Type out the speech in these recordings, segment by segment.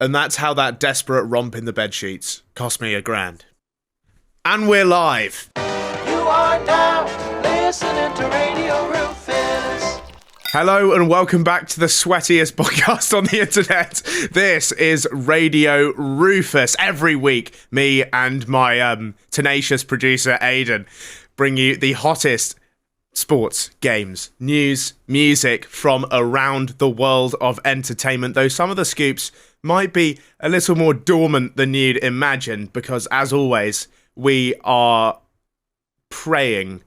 And that's how that desperate romp in the bedsheets cost me $1,000. And we're live. You are now listening to Radio Rufus. Hello and welcome back to the sweatiest podcast on the internet. This is Radio Rufus. Every week, me and my tenacious producer, Aidan, bring you the hottest sports, games, news, music from around the world of entertainment, though some of the scoops might be a little more dormant than you'd imagine, because as always, we are praying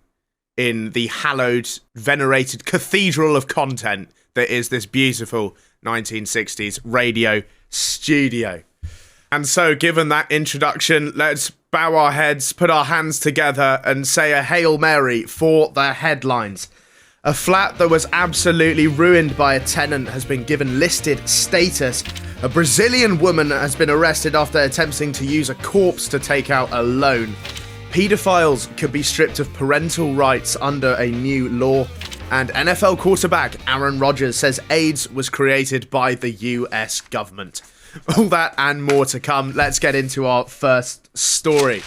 in the hallowed, venerated cathedral of content that is this beautiful 1960s radio studio. And so, given that introduction, let's bow our heads, put our hands together, and say a Hail Mary for the headlines. A flat that was absolutely ruined by a tenant has been given listed status. A Brazilian woman has been arrested after attempting to use a corpse to take out a loan. Pedophiles could be stripped of parental rights under a new law. And NFL quarterback Aaron Rodgers says AIDS was created by the US government. All that and more to come. Let's get into our first story.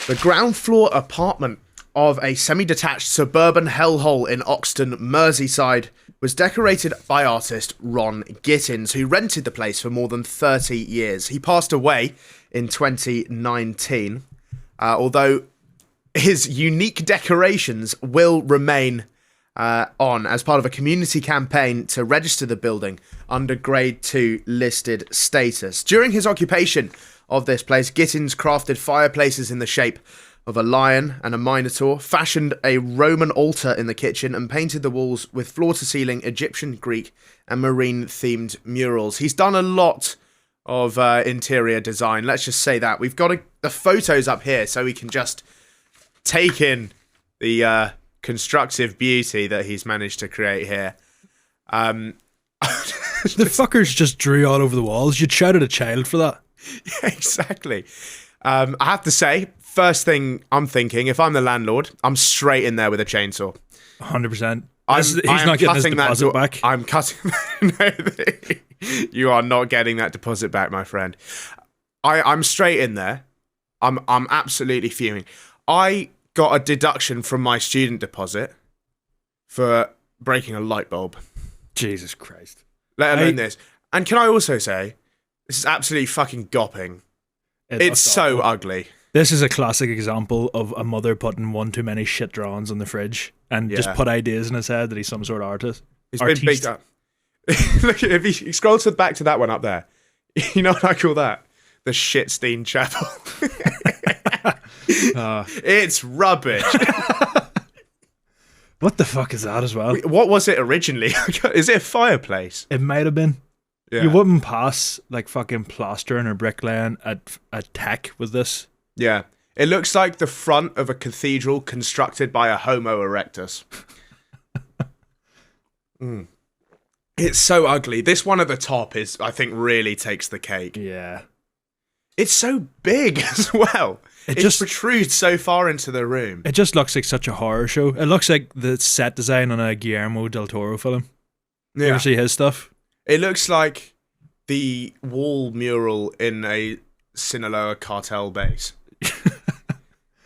The ground floor apartment of a semi-detached suburban hellhole in Oxton, Merseyside, was decorated by artist Ron Gittins, who rented the place for more than 30 years. He passed away in 2019, although his unique decorations will remain on as part of a community campaign to register the building under Grade 2 listed status. During his occupation of this place, Gittins crafted fireplaces in the shape of a lion and a minotaur, fashioned a Roman altar in the kitchen, and painted the walls with floor-to-ceiling Egyptian, Greek, and marine-themed murals. He's done a lot of interior design, let's just say that. We've got the photos up here so we can just take in the constructive beauty that he's managed to create here. The fuckers just drew all over the walls. You'd shout at a child for that. Yeah, exactly. I have to say, first thing I'm thinking, if I'm the landlord, I'm straight in there with a chainsaw. 100%. He's not getting his deposit back. I'm cutting. No, you are not getting that deposit back, my friend. I'm straight in there. I'm absolutely fuming. I got a deduction from my student deposit for breaking a light bulb. Jesus Christ. Let alone this. And can I also say, this is absolutely fucking gopping. It's so ugly. This is a classic example of a mother putting one too many shit drawings on the fridge and just put ideas in his head that he's some sort of artist. He's been bigged up. Look, if you scroll back to that one up there, you know what I call that? The Shitstein Chapel. It's rubbish. What the fuck is that as well? What was it originally? Is it a fireplace? It might have been. Yeah. You wouldn't pass like fucking plastering or bricklaying at tech with this. Yeah. It looks like the front of a cathedral constructed by a Homo erectus. It's so ugly. This one at the top is, I think, really takes the cake. Yeah. It's so big as well. It just protrudes so far into the room. It just looks like such a horror show. It looks like the set design on a Guillermo del Toro film. You ever see his stuff? It looks like the wall mural in a Sinaloa cartel base.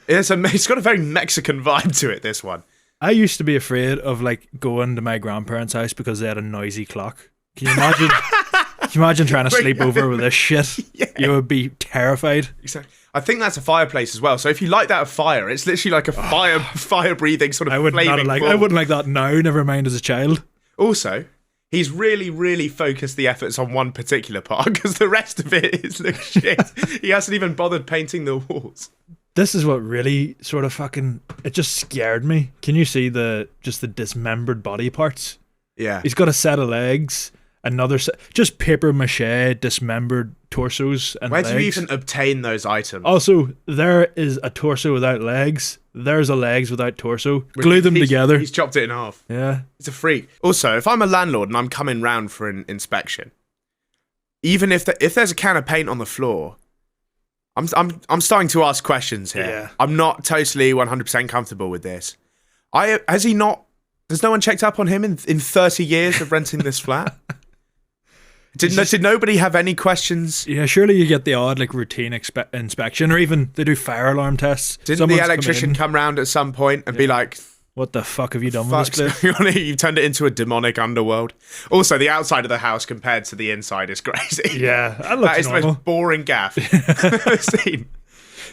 It's got a very Mexican vibe to it, this one. I used to be afraid of like going to my grandparents' house because they had a noisy clock. Can you imagine? Can you imagine trying to sleep over with this shit? Yeah. You would be terrified. Exactly. I think that's a fireplace as well. So if you light that a fire, it's literally like a fire-breathing sort of flaming ball. I wouldn't like that now, never mind as a child. Also, he's really, really focused the efforts on one particular part because the rest of it looks shit. He hasn't even bothered painting the walls. This is what really sort of fucking... It just scared me. Can you see the dismembered body parts? Yeah. He's got a set of legs, another set... Just paper mache, dismembered torsos and legs. Where do you even obtain those items? Also, there is a torso without legs. There's a legs without torso. Glue them together. He's chopped it in half. Yeah. He's a freak. Also, if I'm a landlord and I'm coming round for an inspection, even if there's a can of paint on the floor... I'm starting to ask questions here. Yeah. I'm not totally 100% comfortable with this. Has no one checked up on him in 30 years of renting this flat? Did nobody have any questions? Yeah, surely you get the odd like routine inspection, or even they do fire alarm tests. Didn't Someone's the electrician come round at some point and be like, what the fuck have you done with this place? You've turned it into a demonic underworld. Also, the outside of the house compared to the inside is crazy. Yeah, that is the normal. most boring gaff I've ever seen.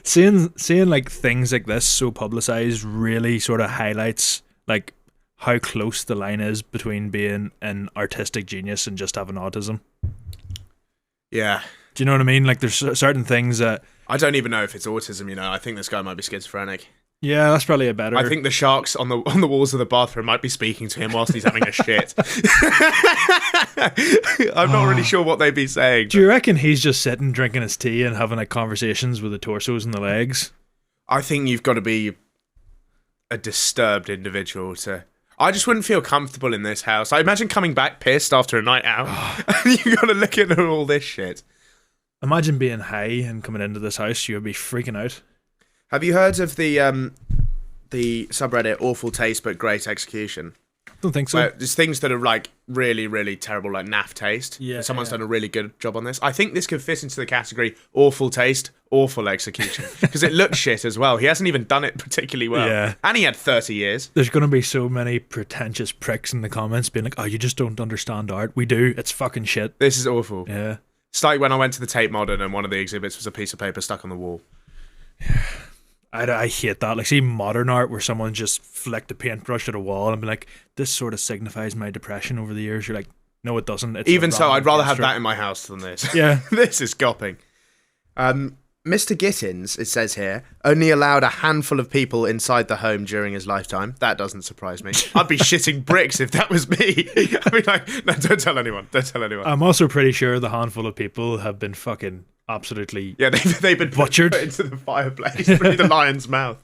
Seeing like things like this so publicized really sort of highlights like how close the line is between being an artistic genius and just having autism. Yeah. Do you know what I mean? Like there's certain things that I don't even know if it's autism, you know. I think this guy might be schizophrenic. yeah, that's probably a better. I think the sharks on the walls of the bathroom might be speaking to him whilst he's having a shit. I'm not really sure what they'd be saying. Do you reckon he's just sitting drinking his tea and having like conversations with the torsos and the legs? I think you've got to be a disturbed individual to... I just wouldn't feel comfortable in this house. I imagine coming back pissed after a night out and you got to look at all this shit. Imagine being high and coming into this house. You would be freaking out. Have you heard of the subreddit Awful Taste But Great Execution? Don't think so. Where there's things that are like really, really terrible, like naff taste. Yeah, Someone's yeah. done a really good job on this. I think this could fit into the category awful taste, awful execution. Because it looks shit as well. He hasn't even done it particularly well. Yeah. And he had 30 years. There's going to be so many pretentious pricks in the comments being like, oh, you just don't understand art. We do. It's fucking shit. This is awful. Yeah. It's like when I went to the Tate Modern and one of the exhibits was a piece of paper stuck on the wall. I hate that. Like, see modern art where someone just flicked a paintbrush at a wall and be like, this sort of signifies my depression over the years. You're like, no, it doesn't. It's Even so, I'd rather have paint that in my house than this. Yeah. This is gopping. Mr. Gittins, it says here, only allowed a handful of people inside the home during his lifetime. That doesn't surprise me. I'd be shitting bricks if that was me. I'd be like, no, don't tell anyone. Don't tell anyone. I'm also pretty sure the handful of people have been fucking absolutely Yeah, they've been butchered. put into the fireplace through the lion's mouth.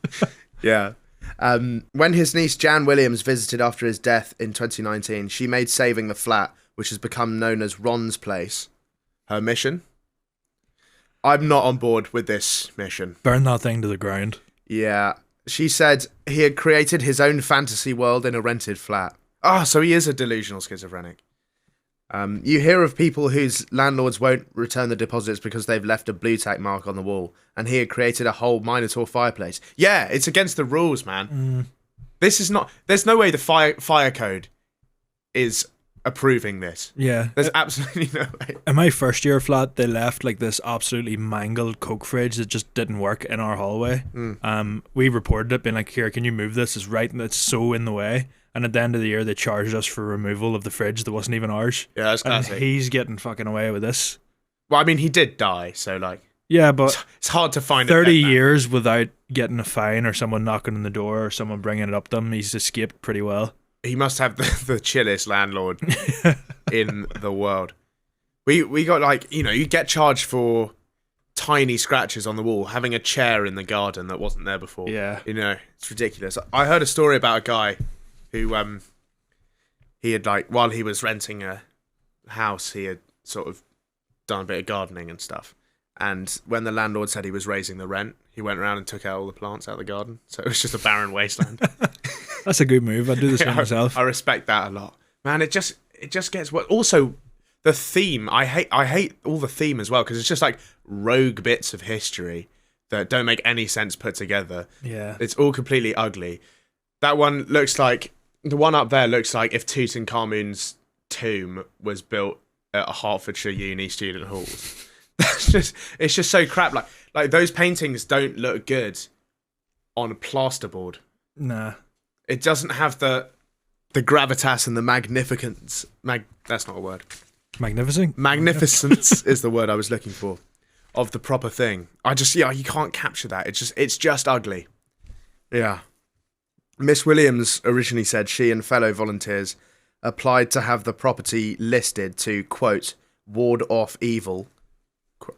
Yeah. When his niece Jan Williams visited after his death in 2019, she made saving the flat, which has become known as Ron's place, her mission. I'm not on board with this mission. burn that thing to the ground. Yeah. She said he had created his own fantasy world in a rented flat. Ah, so he is a delusional schizophrenic. You hear of people whose landlords won't return the deposits because they've left a blue tack mark on the wall, and he had created a whole Minotaur fireplace. Yeah, it's against the rules, man. This is not... There's no way the fire code is approving this. Yeah. There's absolutely no way. In my first year flat, they left like this absolutely mangled Coke fridge that just didn't work in our hallway. We reported it, being like, here, can you move this? It's right and it's so in the way. And at the end of the year, they charged us for removal of the fridge that wasn't even ours. Yeah, that's And classic. he's getting fucking away with this. Well, I mean, he did die, so, like... Yeah, but It's hard to find 30 a dead man. years without getting a fine or someone knocking on the door or someone bringing it up to him, he's escaped pretty well. He must have the chillest landlord in the world. We got, like, you know, you get charged for tiny scratches on the wall, having a chair in the garden that wasn't there before. Yeah. You know, it's ridiculous. I heard a story about a guy who, he had, like, while he was renting a house, he had sort of done a bit of gardening and stuff. And when the landlord said he was raising the rent, he went around and took out all the plants out of the garden. So it was just a barren wasteland. That's a good move. I'd do the same myself. I respect that a lot, man. It just gets what. Also, the theme. I hate all the theme as well because it's just like rogue bits of history that don't make any sense put together. Yeah. It's all completely ugly. That one looks like the one up there looks like if Tutankhamun's tomb was built at a Hertfordshire uni student halls. It's just so crap. Like those paintings don't look good on a plasterboard. Nah. It doesn't have the gravitas and the magnificence. That's not a word. Magnificent? Magnificence is the word I was looking for. Of the proper thing. You can't capture that. It's just ugly. Yeah. Miss Williams originally said she and fellow volunteers applied to have the property listed to, quote, ward off evil,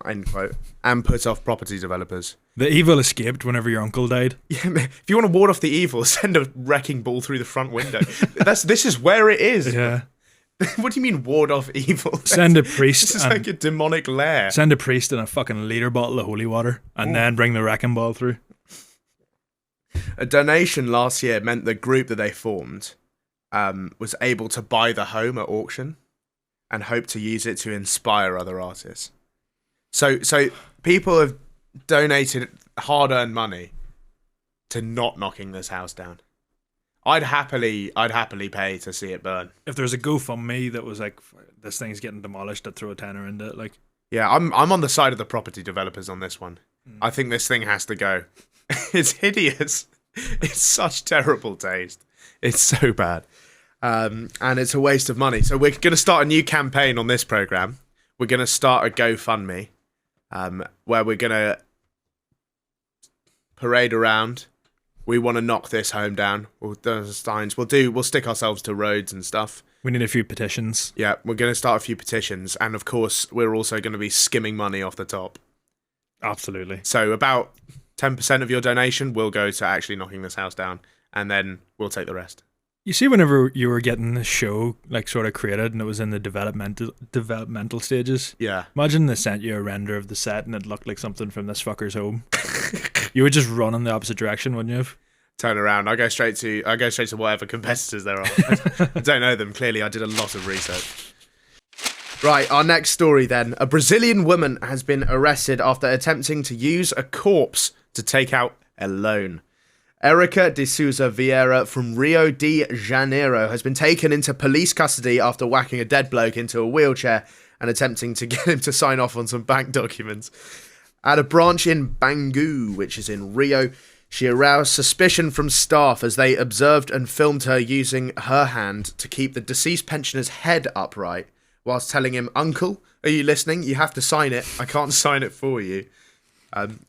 end quote, and put off property developers. The evil escaped whenever your uncle died. Yeah, man, if you want to ward off the evil, send a wrecking ball through the front window. This is where it is. Yeah. What do you mean ward off evil? Send a priest. This is and like a demonic lair. send a priest in a fucking liter bottle of holy water and then bring the wrecking ball through. A donation last year meant the group that they formed was able to buy the home at auction. and hope to use it to inspire other artists. So people have donated hard-earned money to not knocking this house down. I'd happily pay to see it burn. If there's a GoFundMe that was like, this thing's getting demolished, I'd throw a tenner into it. Like, yeah, I'm on the side of the property developers on this one. I think this thing has to go. It's hideous. It's such terrible taste. It's so bad. And it's a waste of money. So we're going to start a new campaign on this program. We're going to start a GoFundMe where we're going to parade around. We want to knock this home down. We'll stick ourselves to roads and stuff. we need a few petitions. Yeah, we're going to start a few petitions. And of course, we're also going to be skimming money off the top. Absolutely. So about 10% of your donation will go to actually knocking this house down. And then we'll take the rest. You see, whenever you were getting the show like sort of created and it was in the developmental stages, Yeah. imagine they sent you a render of the set and it looked like something from this fucker's home. You would just run in the opposite direction, wouldn't you have? Turn around. I go straight to whatever competitors there are. I don't know them. Clearly, I did a lot of research. Right, our next story then. A Brazilian woman has been arrested after attempting to use a corpse to take out a loan. Erica de Souza Vieira from Rio de Janeiro has been taken into police custody after whacking a dead bloke into a wheelchair and attempting to get him to sign off on some bank documents. At a branch in Bangu, which is in Rio, she aroused suspicion from staff as they observed and filmed her using her hand to keep the deceased pensioner's head upright, whilst telling him, "Uncle, are you listening? You have to sign it. I can't sign it for you."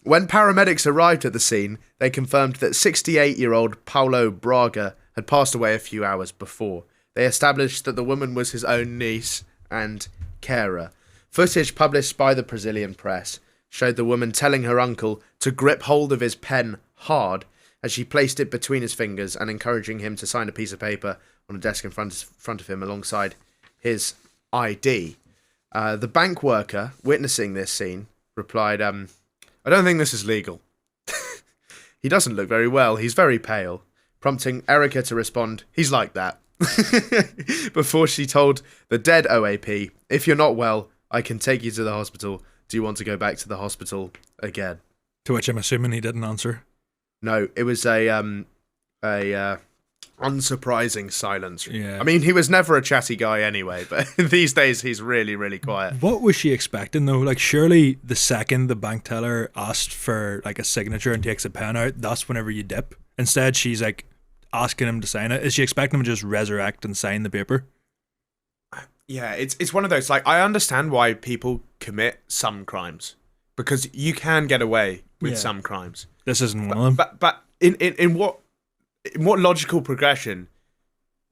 When paramedics arrived at the scene, they confirmed that 68-year-old Paulo Braga had passed away a few hours before. They established that the woman was his own niece and carer. Footage published by the Brazilian press showed the woman telling her uncle to grip hold of his pen hard as she placed it between his fingers and encouraging him to sign a piece of paper on a desk in front of him alongside his ID. The bank worker witnessing this scene replied, "I don't think this is legal." He doesn't look very well. He's very pale, prompting Erica to respond, "He's like that." Before she told the dead OAP, "If you're not well, I can take you to the hospital. Do you want to go back to the hospital again?" To which I'm assuming he didn't answer. No, it was a unsurprising silence. Yeah. I mean, he was never a chatty guy anyway, but these days he's really, really quiet. What was she expecting though? Like, surely the second the bank teller asked for like a signature and takes a pen out, that's whenever you dip. Instead, she's like asking him to sign it. Is she expecting him to just resurrect and sign the paper? Yeah, it's one of those, like, I understand why people commit some crimes, because you can get away with some crimes. This isn't one of them. But in what logical progression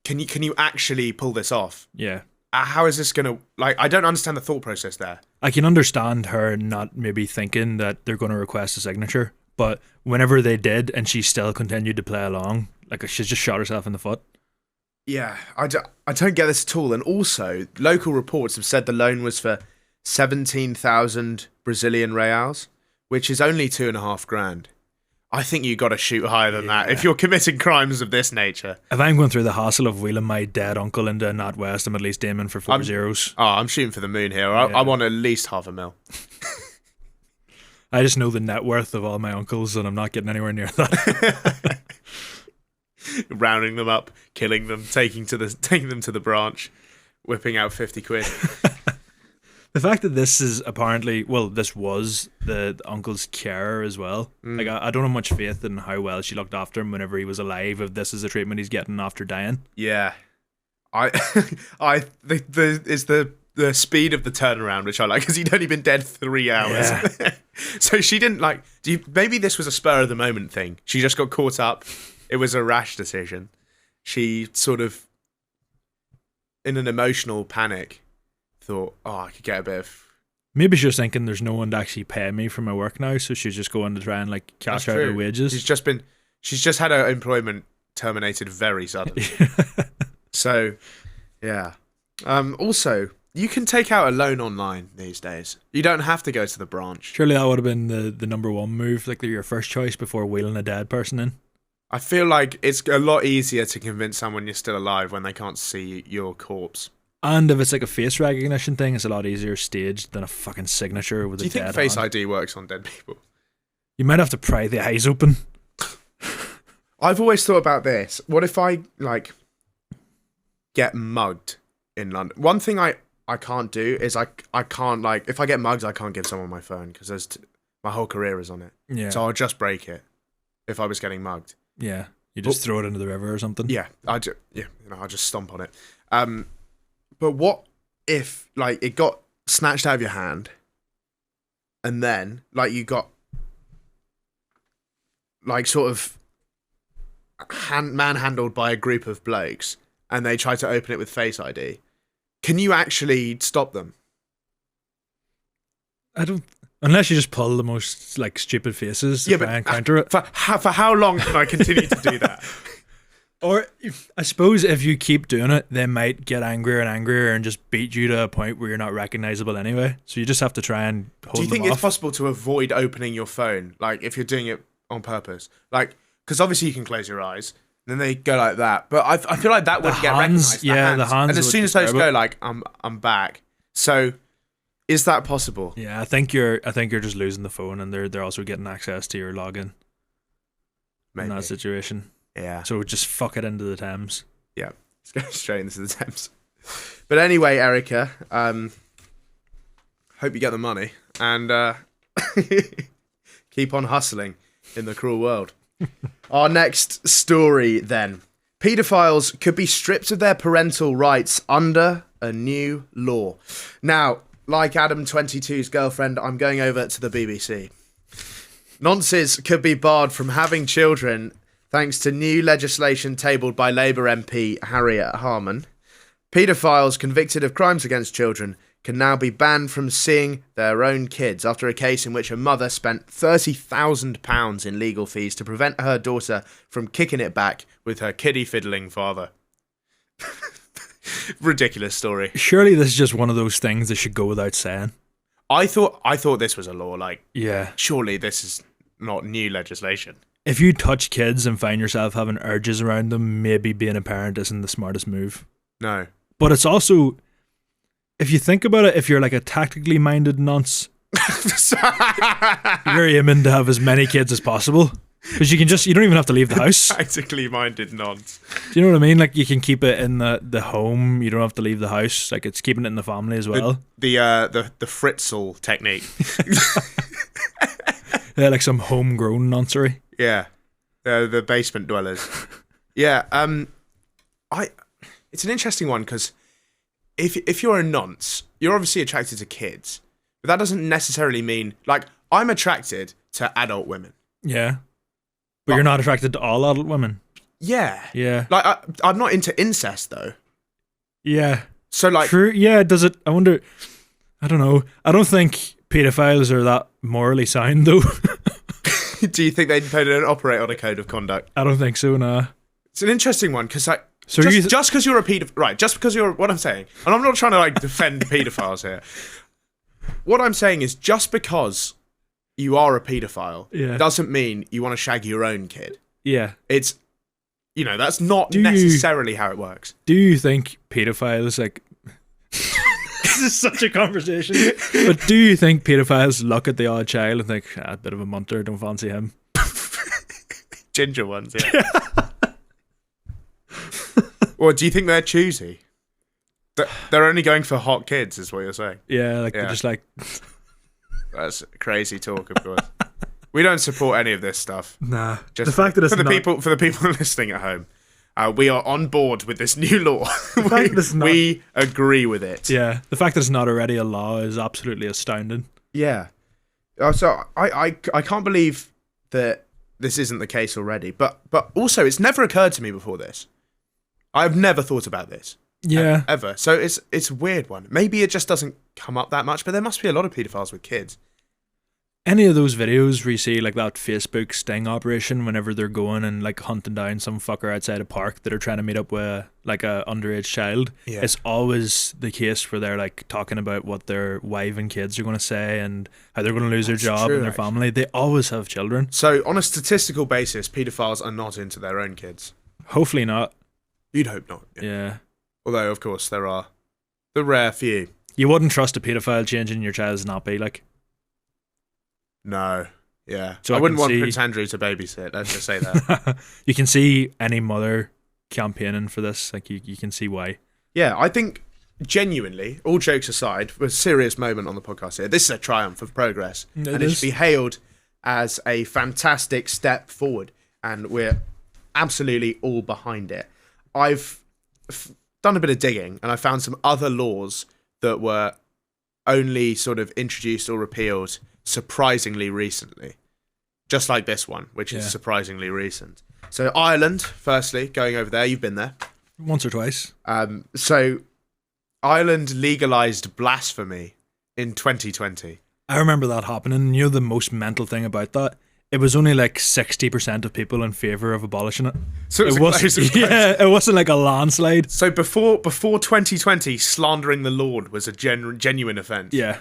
can you actually pull this off? Yeah. How is this gonna, like, I don't understand the thought process there. I can understand her not maybe thinking that they're going to request a signature, but whenever they did and she still continued to play along, like, she's just shot herself in the foot. Yeah, I don't get this at all. And also, local reports have said the loan was for 17,000 Brazilian reals, which is only 2.5 grand. I think you got to shoot higher than that if you're committing crimes of this nature. If I'm going through the hassle of wheeling my dead uncle into a NatWest, I'm at least aiming for 4 zeros. Oh, I'm shooting for the moon here. I want at least $500,000. I just know the net worth of all my uncles, and I'm not getting anywhere near that. Rounding them up, killing them, taking them to the branch, whipping out 50 quid. The fact that this is apparently, well, this was the uncle's carer as well. Like, I don't have much faith in how well she looked after him whenever he was alive, if this is the treatment he's getting after dying. Yeah. It's the speed of the turnaround, which I like, because he'd only been dead 3 hours. Yeah. So she didn't, like, maybe this was a spur of the moment thing. She just got caught up. It was a rash decision. She sort of, in an emotional panic, thought, "Oh, I could get a bit of..." Maybe she was thinking there's no one to actually pay me for my work now, so she's just going to try and like cash out her wages. She's just had her employment terminated very suddenly. So, yeah. Also, you can take out a loan online these days. You don't have to go to the branch. Surely that would have been the number one move, like your first choice before wheeling a dead person in. I feel like it's a lot easier to convince someone you're still alive when they can't see your corpse. And if it's like a face recognition thing, it's a lot easier staged than a fucking signature with Do a you think dead Face hand. ID works on dead people? You might have to pry the eyes open. I've always thought about this. What if I, like, get mugged in London? One thing I can't do is I can't, like, if I get mugged, I can't give someone my phone because my whole career is on it. Yeah. So I'll just break it if I was getting mugged. Yeah. You just throw it into the river or something. Yeah, I'll just stomp on it. But what if, like, it got snatched out of your hand and then, like, you got, like, sort of manhandled by a group of blokes and they tried to open it with Face ID? Can you actually stop them? I don't... Unless you just pull the most, like, stupid faces to try and counter it. For how long can I continue to do that? Or, I suppose if you keep doing it, they might get angrier and angrier and just beat you to a point where you're not recognizable anyway. So you just have to try and hold them off. Do you think it's possible to avoid opening your phone? Like, if you're doing it on purpose? Like, because obviously you can close your eyes, and then they go like that. But I feel like that would get recognized. Yeah, the hands. And as soon as those go, like, I'm back. So, is that possible? Yeah, I think you're just losing the phone, and they're also getting access to your login. Maybe. In that situation. Yeah. So just fuck it into the Thames. Yeah. Let's go straight into the Thames. But anyway, Erica, hope you get the money and keep on hustling in the cruel world. Our next story then. Pedophiles could be stripped of their parental rights under a new law. Now, like Adam 22's girlfriend, I'm going over to the BBC. Nonces could be barred from having children thanks to new legislation tabled by Labour MP Harriet Harman. Paedophiles convicted of crimes against children can now be banned from seeing their own kids after a case in which a mother spent £30,000 in legal fees to prevent her daughter from kicking it back with her kiddie-fiddling father. Ridiculous story. Surely this is just one of those things that should go without saying. I thought this was a law. Like, yeah, surely this is not new legislation. If you touch kids and find yourself having urges around them, maybe being a parent isn't the smartest move. No. But it's also, if you think about it, if you're like a tactically minded nonce, you're aiming to have as many kids as possible. Because you don't even have to leave the house. Tactically minded nonce. Do you know what I mean? Like, you can keep it in the home. You don't have to leave the house. Like, it's keeping it in the family as well. The Fritzl technique. Yeah, like some homegrown noncery. Yeah, the basement dwellers. Yeah, it's an interesting one because if you're a nonce, you're obviously attracted to kids, but that doesn't necessarily mean, like, I'm attracted to adult women. Yeah, but you're not attracted to all adult women. Yeah, yeah. Like, I'm not into incest though. Yeah. So, like, true. Yeah. Does it? I wonder. I don't know. I don't think pedophiles are that morally sound though. Do you think they'd operate on a code of conduct? I don't think so, nah. It's an interesting one, because, like, so just because you're a paedophile... Right, just because you're... What I'm saying... And I'm not trying to, like, defend paedophiles here. What I'm saying is, just because you are a paedophile doesn't mean you want to shag your own kid. Yeah. It's... You know, that's not necessarily how it works. Do you think paedophiles, like... This is such a conversation. But do you think paedophiles look at the odd child and think, a bit of a munter, don't fancy him? Ginger ones, yeah. Or do you think they're choosy? They're only going for hot kids, is what you're saying? Yeah, like they're just like... That's crazy talk, of course. We don't support any of this stuff. Nah. Just the fact that it's for the people listening at home. We are on board with this new law. We agree with it. Yeah, the fact that it's not already a law is absolutely astounding. Yeah. So I can't believe that this isn't the case already. But also, it's never occurred to me before this. I've never thought about this. Yeah. Ever. So it's a weird one. Maybe it just doesn't come up that much, but there must be a lot of paedophiles with kids. Any of those videos where you see like that Facebook sting operation whenever they're going and like hunting down some fucker outside a park that are trying to meet up with like a underage child, it's always the case where they're like talking about what their wife and kids are going to say and how they're going to lose their job and their family. They always have children. So on a statistical basis, paedophiles are not into their own kids. Hopefully not. You'd hope not. Yeah. Although, of course, there are The rare few. You wouldn't trust a paedophile changing your child's nappy, like. No. Yeah. So I I wouldn't can want see- Prince Andrew to babysit. Let's just say that. You can see any mother campaigning for this. Like, you can see why. Yeah, I think genuinely, all jokes aside, for a serious moment on the podcast here, this is a triumph of progress. It and it is. should be hailed as a fantastic step forward. And we're absolutely all behind it. I've done a bit of digging and I found some other laws that were only sort of introduced or repealed surprisingly recently. Just like this one, which is surprisingly recent. So Ireland, firstly, going over there, you've been there. Once or twice. So Ireland legalized blasphemy in 2020. I remember that happening. You know the most mental thing about that? It was only like 60% of people in favour of abolishing it. So it wasn't, it wasn't like a landslide. So before 2020, slandering the Lord was a genuine offence. Yeah.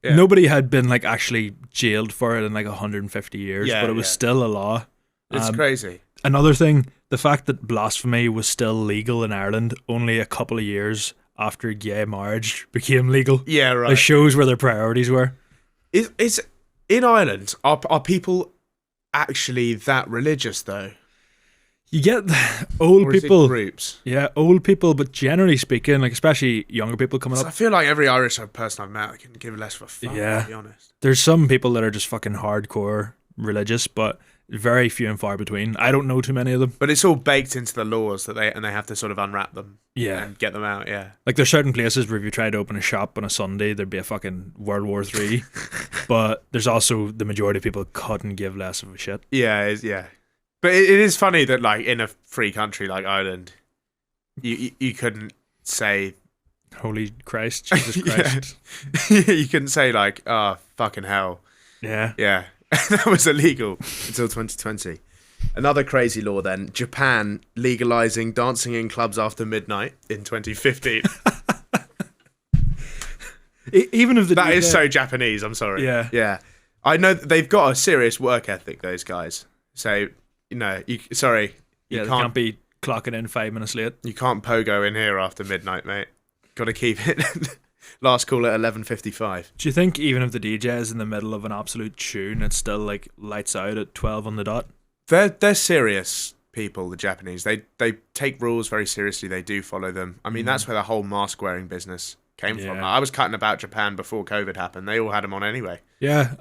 Nobody had been like actually jailed for it in like 150 years, but it was still a law. It's crazy. Another thing, the fact that blasphemy was still legal in Ireland only a couple of years after gay marriage became legal. Yeah, right. It shows where their priorities were. Is in Ireland, are people actually that religious though? You get old Or is people. it groups? Yeah, old people, but generally speaking, like especially younger people coming So I up, feel like every Irish person I've met, I can give less of a fuck, to be honest. there's some people that are just fucking hardcore religious, but very few and far between. I don't know too many of them. But it's all baked into the laws that they have to sort of unwrap them. Yeah. And get them out, yeah. Like there's certain places where if you tried to open a shop on a Sunday, there'd be a fucking World War III. But there's also the majority of people couldn't give less of a shit. Yeah, yeah. But it is funny that, like, in a free country like Ireland, you couldn't say... Holy Christ, Jesus Christ. You couldn't say, like, oh, fucking hell. Yeah. Yeah. That was illegal until 2020. Another crazy law then. Japan legalizing dancing in clubs after midnight in 2015. Even if That is so Japanese, I'm sorry. Yeah. Yeah. I know that they've got a serious work ethic, those guys. So, you can't be clocking in 5 minutes late. You can't pogo in here after midnight, mate. Got to keep it. Last call at 11:55. Do you think even if the DJ is in the middle of an absolute tune, it's still like lights out at 12 on the dot? They're serious people, the Japanese. They take rules very seriously. They do follow them. I mean, that's where the whole mask wearing business came from. Yeah. I was cutting about Japan before COVID happened. They all had them on anyway. Yeah,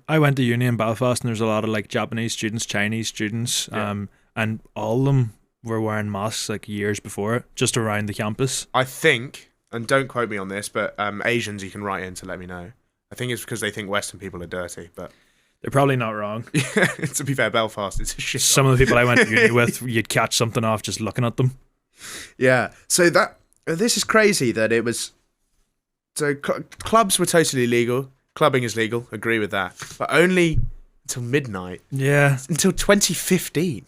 I went to uni in Belfast, and there's a lot of like Japanese students, Chinese students, and all of them were wearing masks like years before it, just around the campus. I think, and don't quote me on this, but Asians, you can write in to let me know. I think it's because they think Western people are dirty, but They're probably not wrong. to be fair, Belfast, it's a shit. Some of the people I went to uni with, you'd catch something off just looking at them. Yeah. So this is crazy that it was. So clubs were totally legal. Clubbing is legal. Agree with that. But only until midnight. Yeah. Until 2015.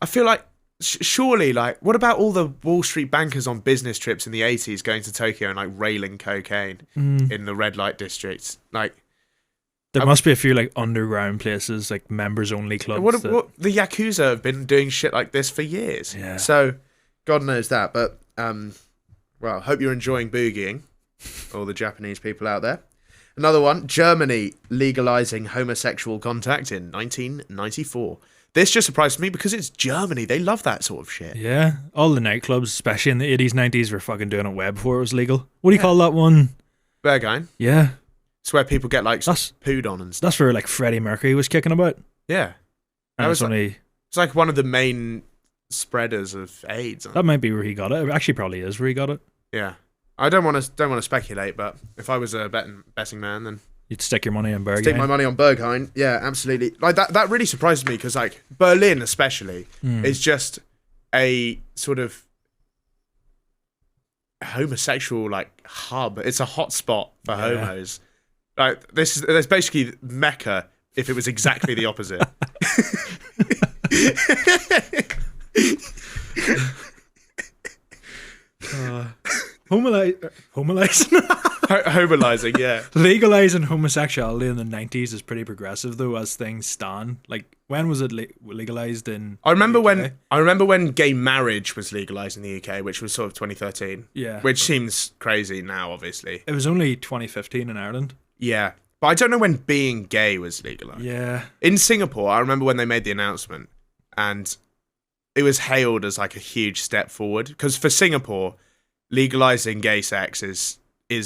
I feel like surely, like, what about all the Wall Street bankers on business trips in the 80s going to Tokyo and like railing cocaine in the red light districts? Like, There must be a few like underground places, like members only clubs. what the Yakuza have been doing shit like this for years. Yeah. So God knows that. But well, hope you're enjoying boogieing, all the Japanese people out there. Another one, Germany legalizing homosexual contact in 1994. This just surprised me because it's Germany. They love that sort of shit. Yeah, all the nightclubs, especially in the 80s, 90s, were fucking doing it way before it was legal. What do you call that one? Berghain. Yeah, It's where people get like That's- pooed on and stuff. that's where like Freddie Mercury was kicking about. Yeah. And That it's was only It's like one of the main spreaders of AIDS. that might be where he got it. It actually probably is where he got it. Yeah. I don't want to speculate, but if I was a betting man, then You'd stick your money in Berghain. stick my money on Berghain. Yeah, absolutely. Like that really surprised me because like Berlin especially is just a sort of homosexual like hub. It's a hotspot for homos. Like there's basically Mecca if it was exactly the opposite. Homolising, yeah. Legalizing homosexuality in the 90s is pretty progressive, though, as things stand. Like, when was it legalized in? I remember the UK? when gay marriage was legalized in the UK, which was sort of 2013. Yeah. Which seems crazy now, obviously. It was only 2015 in Ireland. Yeah. But I don't know when being gay was legalized. Yeah. In Singapore, I remember when they made the announcement, and it was hailed as like a huge step forward. Because for Singapore, legalizing gay sex is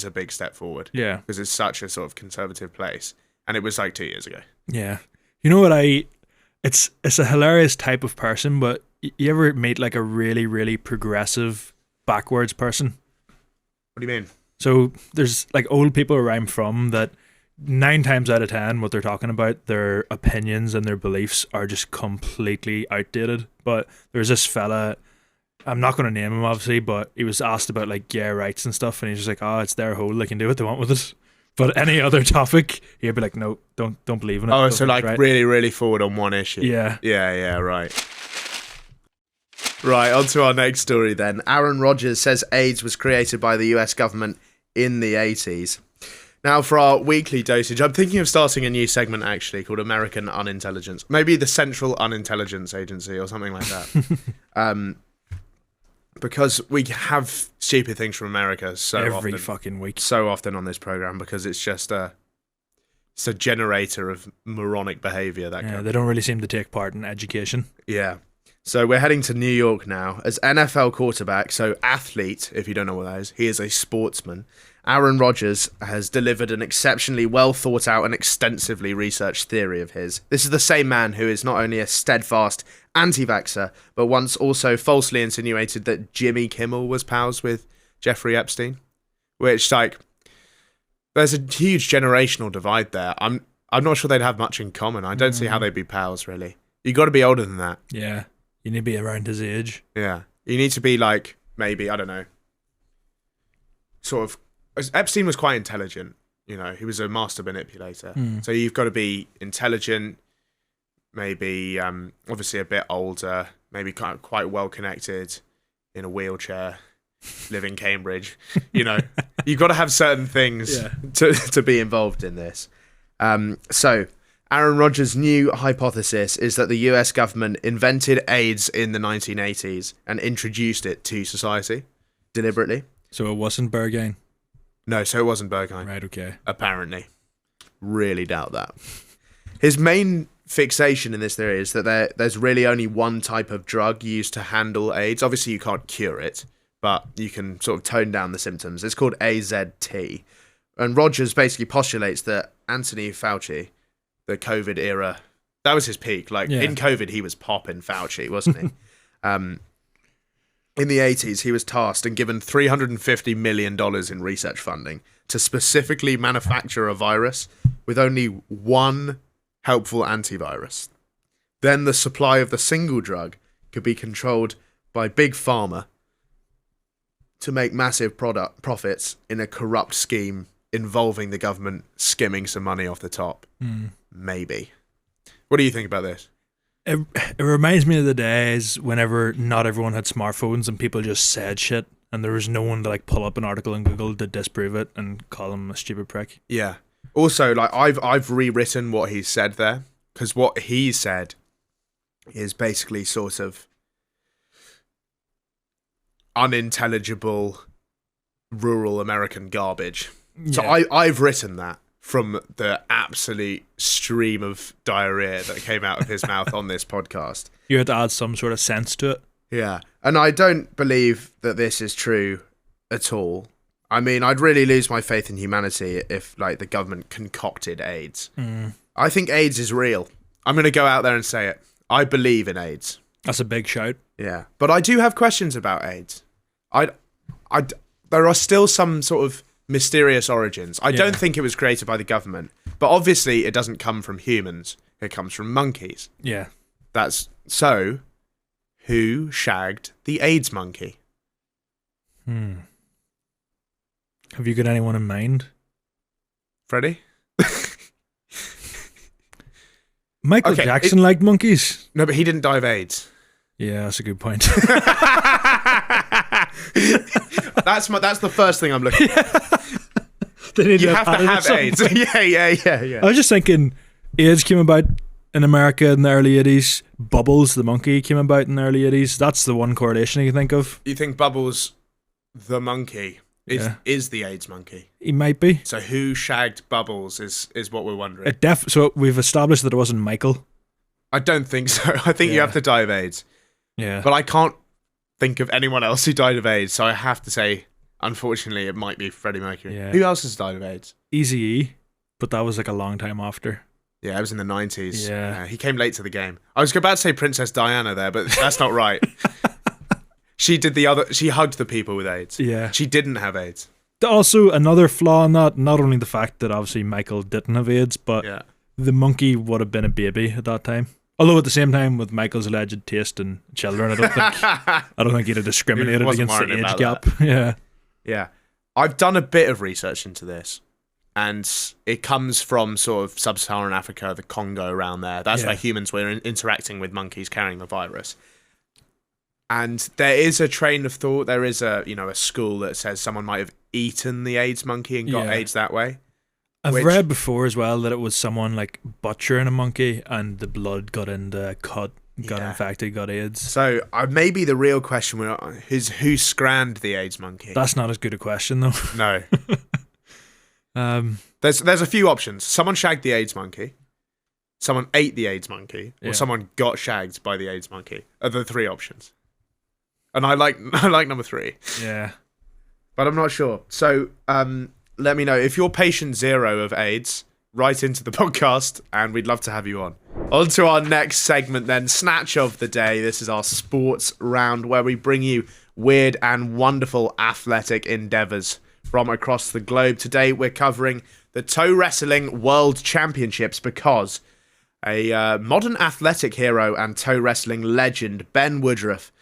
a big step forward. Yeah. Because it's such a sort of conservative place. And it was like 2 years ago. Yeah. You know what it's a hilarious type of person, but you ever meet like a really, really progressive backwards person? What do you mean? So there's like old people where I'm from that 9 times out of 10 what they're talking about, their opinions and their beliefs are just completely outdated. But there's this fella, I'm not going to name him obviously, but he was asked about like gay rights and stuff, and he's just like, oh, it's their hole, they can do what they want with it. But any other topic, he'd be like, no, don't believe in it. Oh, so like right. really, really forward on one issue. Yeah. Yeah, right. Right, on to our next story then. Aaron Rodgers says AIDS was created by the US government in the 80s. Now, for our weekly dosage, I'm thinking of starting a new segment, actually, called American Unintelligence. Maybe the Central Unintelligence Agency or something like that. Because we have stupid things from America every fucking week. So often on this program, because it's just it's a generator of moronic behaviour. They don't really seem to take part in education. Yeah. So we're heading to New York now. As NFL quarterback, so athlete, if you don't know what that is, he is a sportsman. Aaron Rodgers has delivered an exceptionally well thought out and extensively researched theory of his. This is the same man who is not only a steadfast anti-vaxxer, but once also falsely insinuated that Jimmy Kimmel was pals with Jeffrey Epstein. Which, like, there's a huge generational divide there. I'm not sure they'd have much in common. I don't see how they'd be pals, really. You got to be older than that. Yeah. You need to be around his age. Yeah. You need to be like, maybe, I don't know, sort of, Epstein was quite intelligent, you know, he was a master manipulator. So you've got to be intelligent, maybe obviously a bit older, maybe quite well connected, in a wheelchair, live in Cambridge. You know, you've got to have certain things to be involved in this. So Aaron Rodgers' new hypothesis is that the US government invented AIDS in the 1980s and introduced it to society deliberately. So it wasn't Berghain? No, so it wasn't Berghain. Right, okay. Apparently. Really doubt that. His main fixation in this theory is that there's really only one type of drug used to handle AIDS. Obviously, you can't cure it, but you can sort of tone down the symptoms. It's called AZT. And Rodgers basically postulates that Anthony Fauci, the COVID era, that was his peak. Like, in COVID, he was popping Fauci, wasn't he? In the 80s, he was tasked and given $350 million in research funding to specifically manufacture a virus with only one helpful antivirus. Then the supply of the single drug could be controlled by Big Pharma to make massive profits in a corrupt scheme involving the government skimming some money off the top. Maybe. What do you think about this? It reminds me of the days whenever not everyone had smartphones and people just said shit and there was no one to like pull up an article in Google to disprove it and call him a stupid prick. Yeah. Also, like I've rewritten what he said there, because what he said is basically sort of unintelligible rural American garbage. Yeah. So I've written that from the absolute stream of diarrhea that came out of his mouth on this podcast. You had to add some sort of sense to it. Yeah. And I don't believe that this is true at all. I mean, I'd really lose my faith in humanity if, like, the government concocted AIDS. I think AIDS is real. I'm going to go out there and say it. I believe in AIDS. That's a big shout. Yeah. But I do have questions about AIDS. There are still some sort of mysterious origins. I don't think it was created by the government, but obviously it doesn't come from humans. It comes from monkeys. Yeah. That's so. Who shagged the AIDS monkey? Have you got anyone in mind? Freddie? Michael Jackson liked monkeys. No, but he didn't die of AIDS. Yeah, that's a good point. That's the first thing I'm looking at. They need You have to add it or have something. AIDS. Yeah. I was just thinking, AIDS came about in America in the early 80s. Bubbles, the monkey, came about in the early 80s. That's the one correlation you can think of. You think Bubbles, the monkey, is the AIDS monkey? He might be. So who shagged Bubbles is what we're wondering. So we've established that it wasn't Michael. I don't think so. I think you have to die of AIDS. Yeah. But I can't think of anyone else who died of AIDS, so I have to say, unfortunately, it might be Freddie Mercury. Yeah. Who else has died of AIDS? Eazy-E, but that was like a long time after. Yeah, it was in the 90s. Yeah. He came late to the game. I was about to say Princess Diana there, but that's not right. She hugged the people with AIDS. Yeah. She didn't have AIDS. Also, another flaw in that, not only the fact that obviously Michael didn't have AIDS, but Yeah. the monkey would have been a baby at that time. Although at the same time, with Michael's alleged taste in children, I don't think he'd have discriminated He wasn't against the worried age about gap. Yeah. Yeah. I've done a bit of research into this, and it comes from sort of sub-Saharan Africa, the Congo around there. That's where humans were interacting with monkeys carrying the virus. And there is a train of thought, there is a school that says someone might have eaten the AIDS monkey and got AIDS that way. I've read before as well that it was someone like butchering a monkey and the blood got in the cut, got infected, got AIDS. So maybe the real question is who scranned the AIDS monkey? That's not as good a question though. No. There's a few options. Someone shagged the AIDS monkey, someone ate the AIDS monkey, or someone got shagged by the AIDS monkey. Are the three options. And I like number 3. Yeah. But I'm not sure. So let me know. If you're patient 0 of AIDS, write into the podcast and we'd love to have you on. On to our next segment then, Snatch of the Day. This is our sports round where we bring you weird and wonderful athletic endeavours from across the globe. Today we're covering the Toe Wrestling World Championships because a modern athletic hero and toe wrestling legend, Ben Woodruff,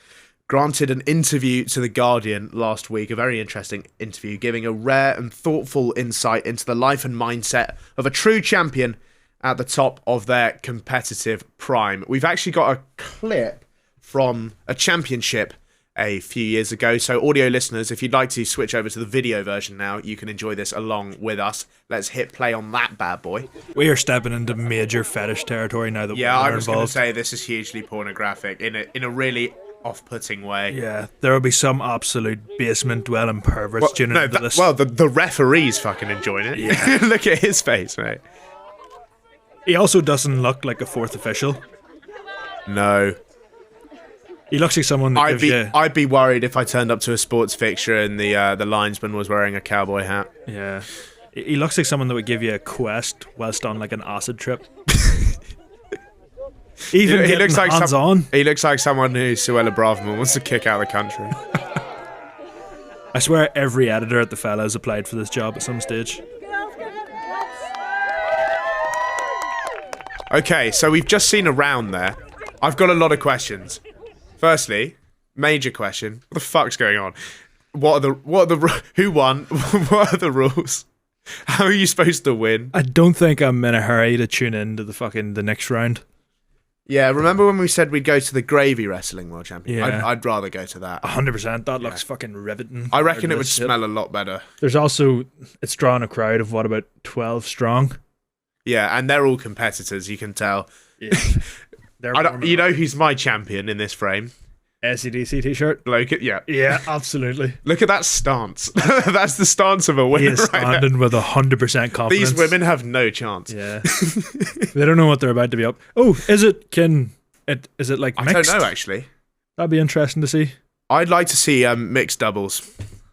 granted an interview to The Guardian last week, a very interesting interview, giving a rare and thoughtful insight into the life and mindset of a true champion at the top of their competitive prime. We've actually got a clip from a championship a few years ago, so audio listeners, if you'd like to switch over to the video version now, you can enjoy this along with us. Let's hit play on that bad boy. We are stepping into major fetish territory now that I women are was going to involved. say this is hugely pornographic in a really off-putting way. Yeah, there will be some absolute basement-dwelling perverts tuning into this. The referee's fucking enjoying it. Yeah. Look at his face, mate. He also doesn't look like a fourth official. No. He looks like someone that gives you... I'd be worried if I turned up to a sports fixture and the linesman was wearing a cowboy hat. Yeah. He looks like someone that would give you a quest whilst on like an acid trip. Even he looks like hands-on. He looks like someone who Suella Braverman wants to kick out of the country. I swear every editor at the Fella has applied for this job at some stage. Okay, so we've just seen a round there. I've got a lot of questions. Firstly, major question: what the fuck's going on? Who won? What are the rules? How are you supposed to win? I don't think I'm in a hurry to tune in to the next round. Yeah, remember when we said we'd go to the Gravy Wrestling World Championship? Yeah. I'd rather go to that. 100%. That looks fucking riveting. I reckon it would smell a lot better. There's also, it's drawing a crowd of what, about 12 strong? Yeah, and they're all competitors, you can tell. Yeah. You know who's my champion in this frame? SEDC t-shirt. Yeah, absolutely. Look at that stance. That's the stance of a He winner is right standing with 100% confidence. These women have no chance. Yeah. They don't know what they're about to be up. Oh, is it like mixed? I don't know, actually. That'd be interesting to see. I'd like to see mixed doubles.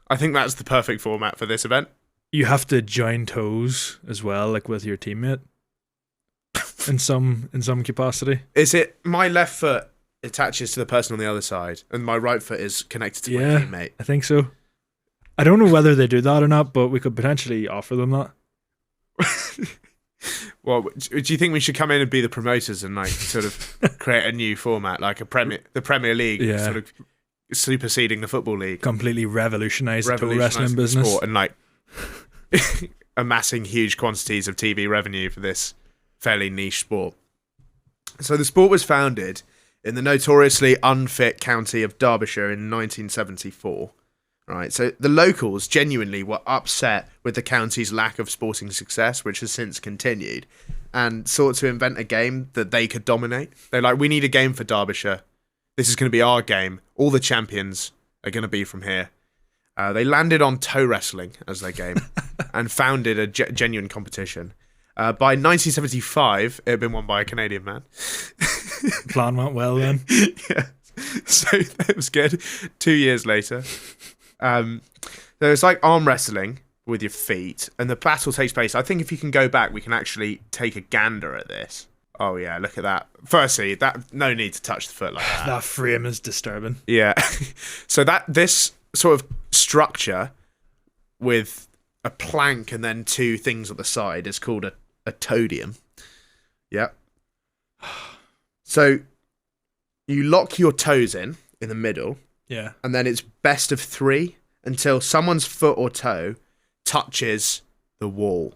I think that's the perfect format for this event. You have to join toes as well, like with your teammate. in some capacity. Is it my left foot attaches to the person on the other side and my right foot is connected to my teammate? I think so. I don't know whether they do that or not, but we could potentially offer them that. Well, do you think we should come in and be the promoters and like sort of create a new format, like the Premier League, sort of superseding the Football League, completely revolutionise the wrestling business, sport and like amassing huge quantities of TV revenue for this fairly niche sport? So the sport was founded in the notoriously unfit county of Derbyshire in 1974. right? So the locals genuinely were upset with the county's lack of sporting success, which has since continued, and sought to invent a game that they could dominate. They're like, we need a game for Derbyshire. This is going to be our game. All the champions are going to be from here. They landed on toe wrestling as their game and founded a genuine competition. By 1975, it had been won by a Canadian man. Plan went well then. Yeah. So that was good. 2 years later. There's like arm wrestling with your feet, and the battle takes place. I think if you can go back, we can actually take a gander at this. Oh yeah, look at that. Firstly, that no need to touch the foot like that. That frame is disturbing. Yeah. So this sort of structure with a plank and then two things at the side is called a todium. Yep. So you lock your toes in the middle. Yeah. And then it's best of 3 until someone's foot or toe touches the wall.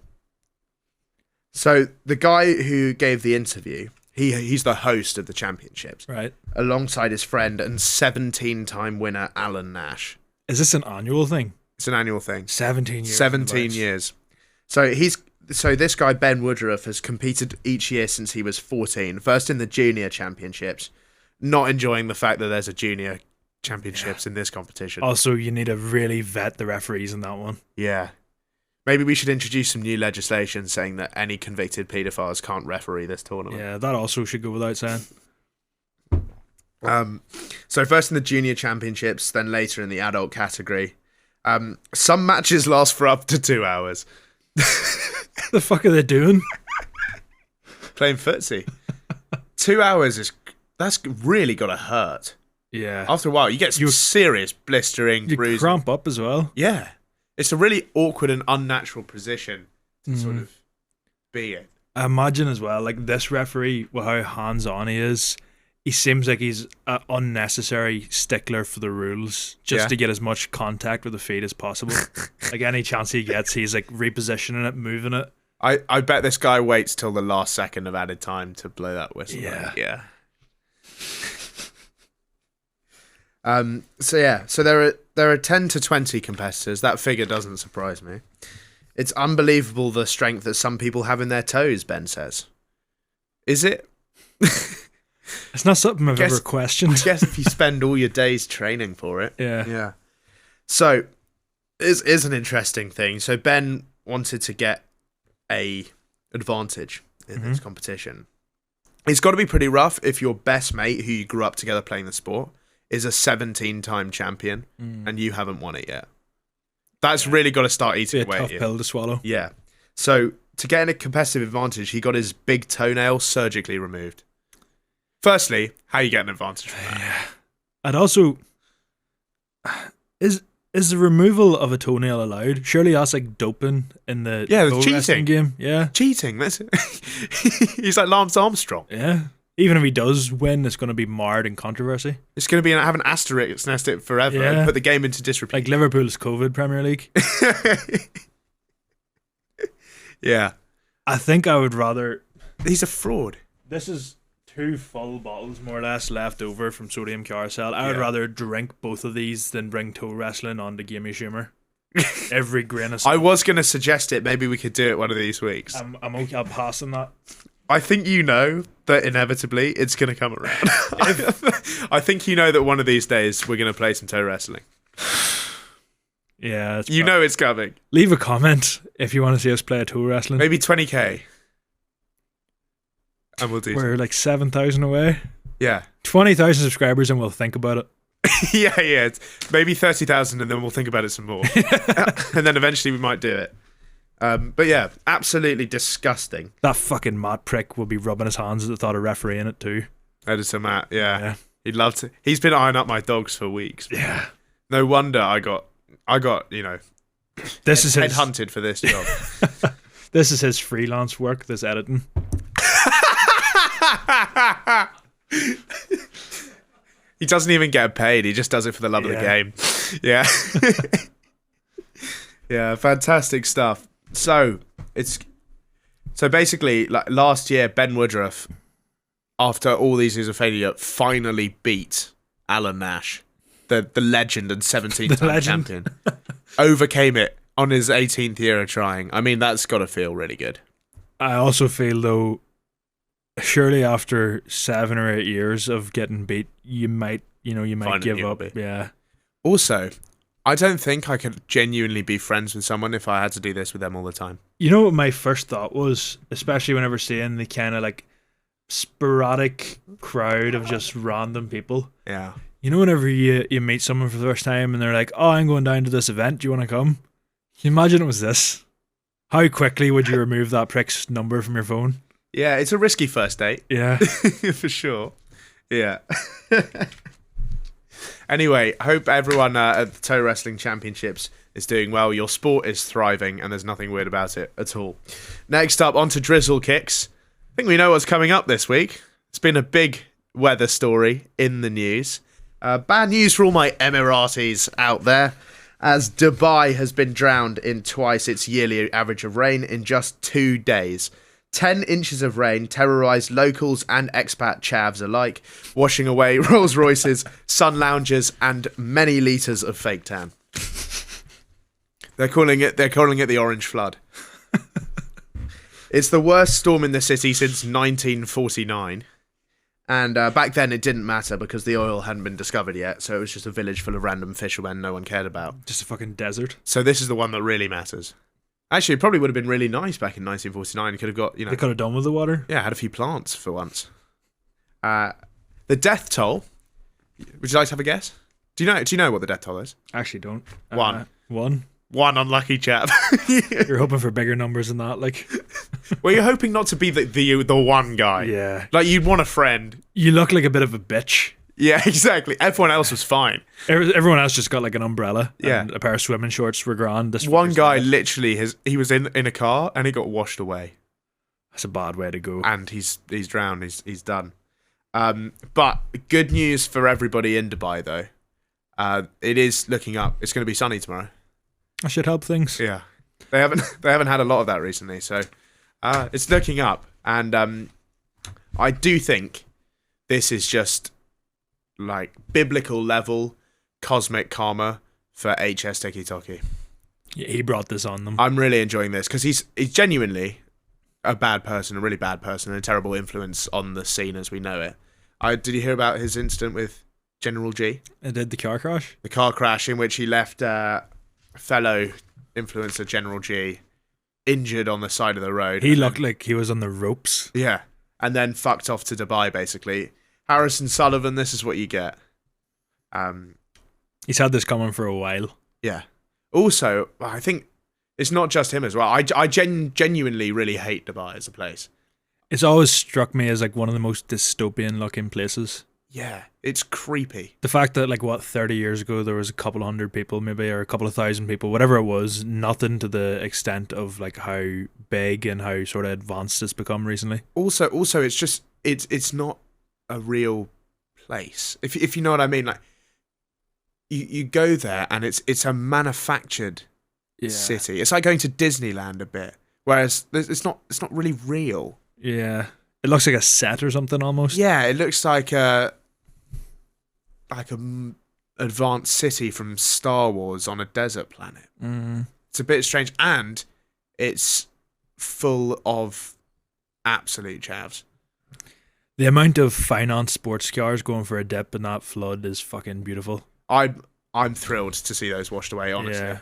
So the guy who gave the interview, he's the host of the championships. Right. Alongside Alongside his friend and 17-time winner Alan Nash. Is this an annual thing? It's an annual thing. 17 years. 17 years. So this guy, Ben Woodruff, has competed each year since he was 14. First in the junior championships, not enjoying the fact that there's a junior championships in this competition. Also, you need to really vet the referees in that one. Yeah. Maybe we should introduce some new legislation saying that any convicted paedophiles can't referee this tournament. Yeah, that also should go without saying. So first in the junior championships, then later in the adult category. Some matches last for up to 2 hours. The fuck are they doing? Playing footsie. 2 hours that's really got to hurt. Yeah. After a while, you get some serious blistering, You bruising. cramp up as well. Yeah. It's a really awkward and unnatural position to sort of be in. I imagine as well, like this referee, with how hands-on he is, he seems like he's an unnecessary stickler for the rules just to get as much contact with the feet as possible. Like any chance he gets, he's like repositioning it, moving it. I bet this guy waits till the last second of added time to blow that whistle. Yeah. So there are 10 to 20 competitors. That figure doesn't surprise me. It's unbelievable the strength that some people have in their toes, Ben says. Is it? It's not something I've ever questioned. I guess if you spend all your days training for it. Yeah. So, is an interesting thing. So Ben wanted to get a advantage in this competition. It's got to be pretty rough if your best mate, who you grew up together playing the sport, is a 17-time champion and you haven't won it yet. That's really got to start eating away at you. It's a tough pill to swallow. Yeah. So to get a competitive advantage, he got his big toenail surgically removed. Firstly, how you get an advantage from that? Yeah. And also, is the removal of a toenail allowed? Surely that's like doping in the the wrestling cheating game. Yeah. Cheating. That's it. He's like Lance Armstrong. Yeah. Even if he does win, it's going to be marred in controversy. It's going to have an asterisk next to it forever and put the game into disrepute. Like Liverpool's COVID Premier League. Yeah. I think I would rather... He's a fraud. This is 2 full bottles, more or less, left over from Sodium Carousel. I would rather drink both of these than bring toe wrestling on to Gimme Schumer. Every grain of salt. I was going to suggest it. Maybe we could do it one of these weeks. I'm okay. I'll pass on that. I think you know that inevitably it's going to come around. I think you know that one of these days we're going to play some toe wrestling. Yeah. You know it's coming. Leave a comment if you want to see us play a toe wrestling. Maybe 20k. And we'll do We're like 7,000 away. Yeah. 20,000 subscribers and we'll think about it. yeah. It's maybe 30,000 and then we'll think about it some more. And then eventually we might do it. But yeah, absolutely disgusting. That fucking Matt prick will be rubbing his hands at the thought of refereeing it too. Editor Matt, yeah. He'd love to. He's been eyeing up my dogs for weeks. Yeah. No wonder I got this is headhunted for this job. This is his freelance work, this editing. He doesn't even get paid. He just does it for the love of the game. Yeah. Yeah, fantastic stuff. So basically, like last year, Ben Woodruff, after all these years of failure, finally beat Alan Nash the legend and 17th The time legend. champion, overcame it on his 18th year of trying. I mean, that's got to feel really good. I also feel though, surely after 7 or 8 years of getting beat, you might Find a give new up. hobby. Yeah. Also, I don't think I could genuinely be friends with someone if I had to do this with them all the time. You know what my first thought was, especially whenever seeing the kind of like sporadic crowd of just random people. Yeah. You know, whenever you meet someone for the first time and they're like, "Oh, I'm going down to this event. Do you want to come?" Can you imagine it was this? How quickly would you remove that prick's number from your phone? Yeah, it's a risky first date. Yeah. For sure. Yeah. Anyway, I hope everyone at the Toe Wrestling Championships is doing well. Your sport is thriving, and there's nothing weird about it at all. Next up, on to Drizzle Kicks. I think we know what's coming up this week. It's been a big weather story in the news. Bad news for all my Emiratis out there, as Dubai has been drowned in twice its yearly average of rain in just 2 days. 10 inches of rain terrorised locals and expat chavs alike, washing away Rolls Royces, sun loungers, and many litres of fake tan. They're calling it the Orange Flood. It's the worst storm in the city since 1949. And back then it didn't matter because the oil hadn't been discovered yet, so it was just a village full of random fishermen no one cared about. Just a fucking desert. So this is the one that really matters. Actually, it probably would have been really nice back in 1949. You could have got, They could have done with the water. had a few plants for once. The death toll. Would you like to have a guess? Do you know what the death toll is? Actually, don't. One. One. One unlucky chap. You're hoping for bigger numbers than that, like. Well, you're hoping not to be the one guy. Yeah. Like, you'd want a friend. You look like a bit of a bitch. Yeah, exactly. Everyone else was fine. Everyone else just got like an umbrella. Yeah. And a pair of swimming shorts were grand. This One fucker's guy dead. literally he was in a car and he got washed away. That's a bad way to go. And he's drowned. He's done. But good news for everybody in Dubai though. It is looking up. It's going to be sunny tomorrow. That should help things. Yeah. They haven't had a lot of that recently, so it's looking up, and I do think this is just like biblical level cosmic karma for HS Tiki Toki. Yeah, he brought this on them. I'm really enjoying this because he's genuinely a bad person, a really bad person, and a terrible influence on the scene as we know it. Did you hear about his incident with General G? It did the car crash? The car crash in which he left fellow influencer General G injured on the side of the road. He looked like he was on the ropes. Yeah. And then fucked off to Dubai, basically. Harrison Sullivan, this is what you get. He's had this coming for a while. Yeah. Also, I think it's not just him as well. I genuinely really hate Dubai as a place. It's always struck me as like one of the most dystopian looking places. Yeah, it's creepy. The fact that 30 years ago there was a couple hundred people maybe, or a couple of thousand people, whatever it was, nothing to the extent of like how big and how sort of advanced it's become recently. Also, it's just it's not a real place. If you know what I mean, like you go there and it's a manufactured city. It's like going to Disneyland a bit, whereas it's not really real. Yeah, it looks like a set or something almost. Yeah, it looks like a advanced city from Star Wars on a desert planet. It's a bit strange, and it's full of absolute chavs. The amount of finance sports cars going for a dip in that flood is fucking beautiful. I'm thrilled to see those washed away, honestly. Yeah.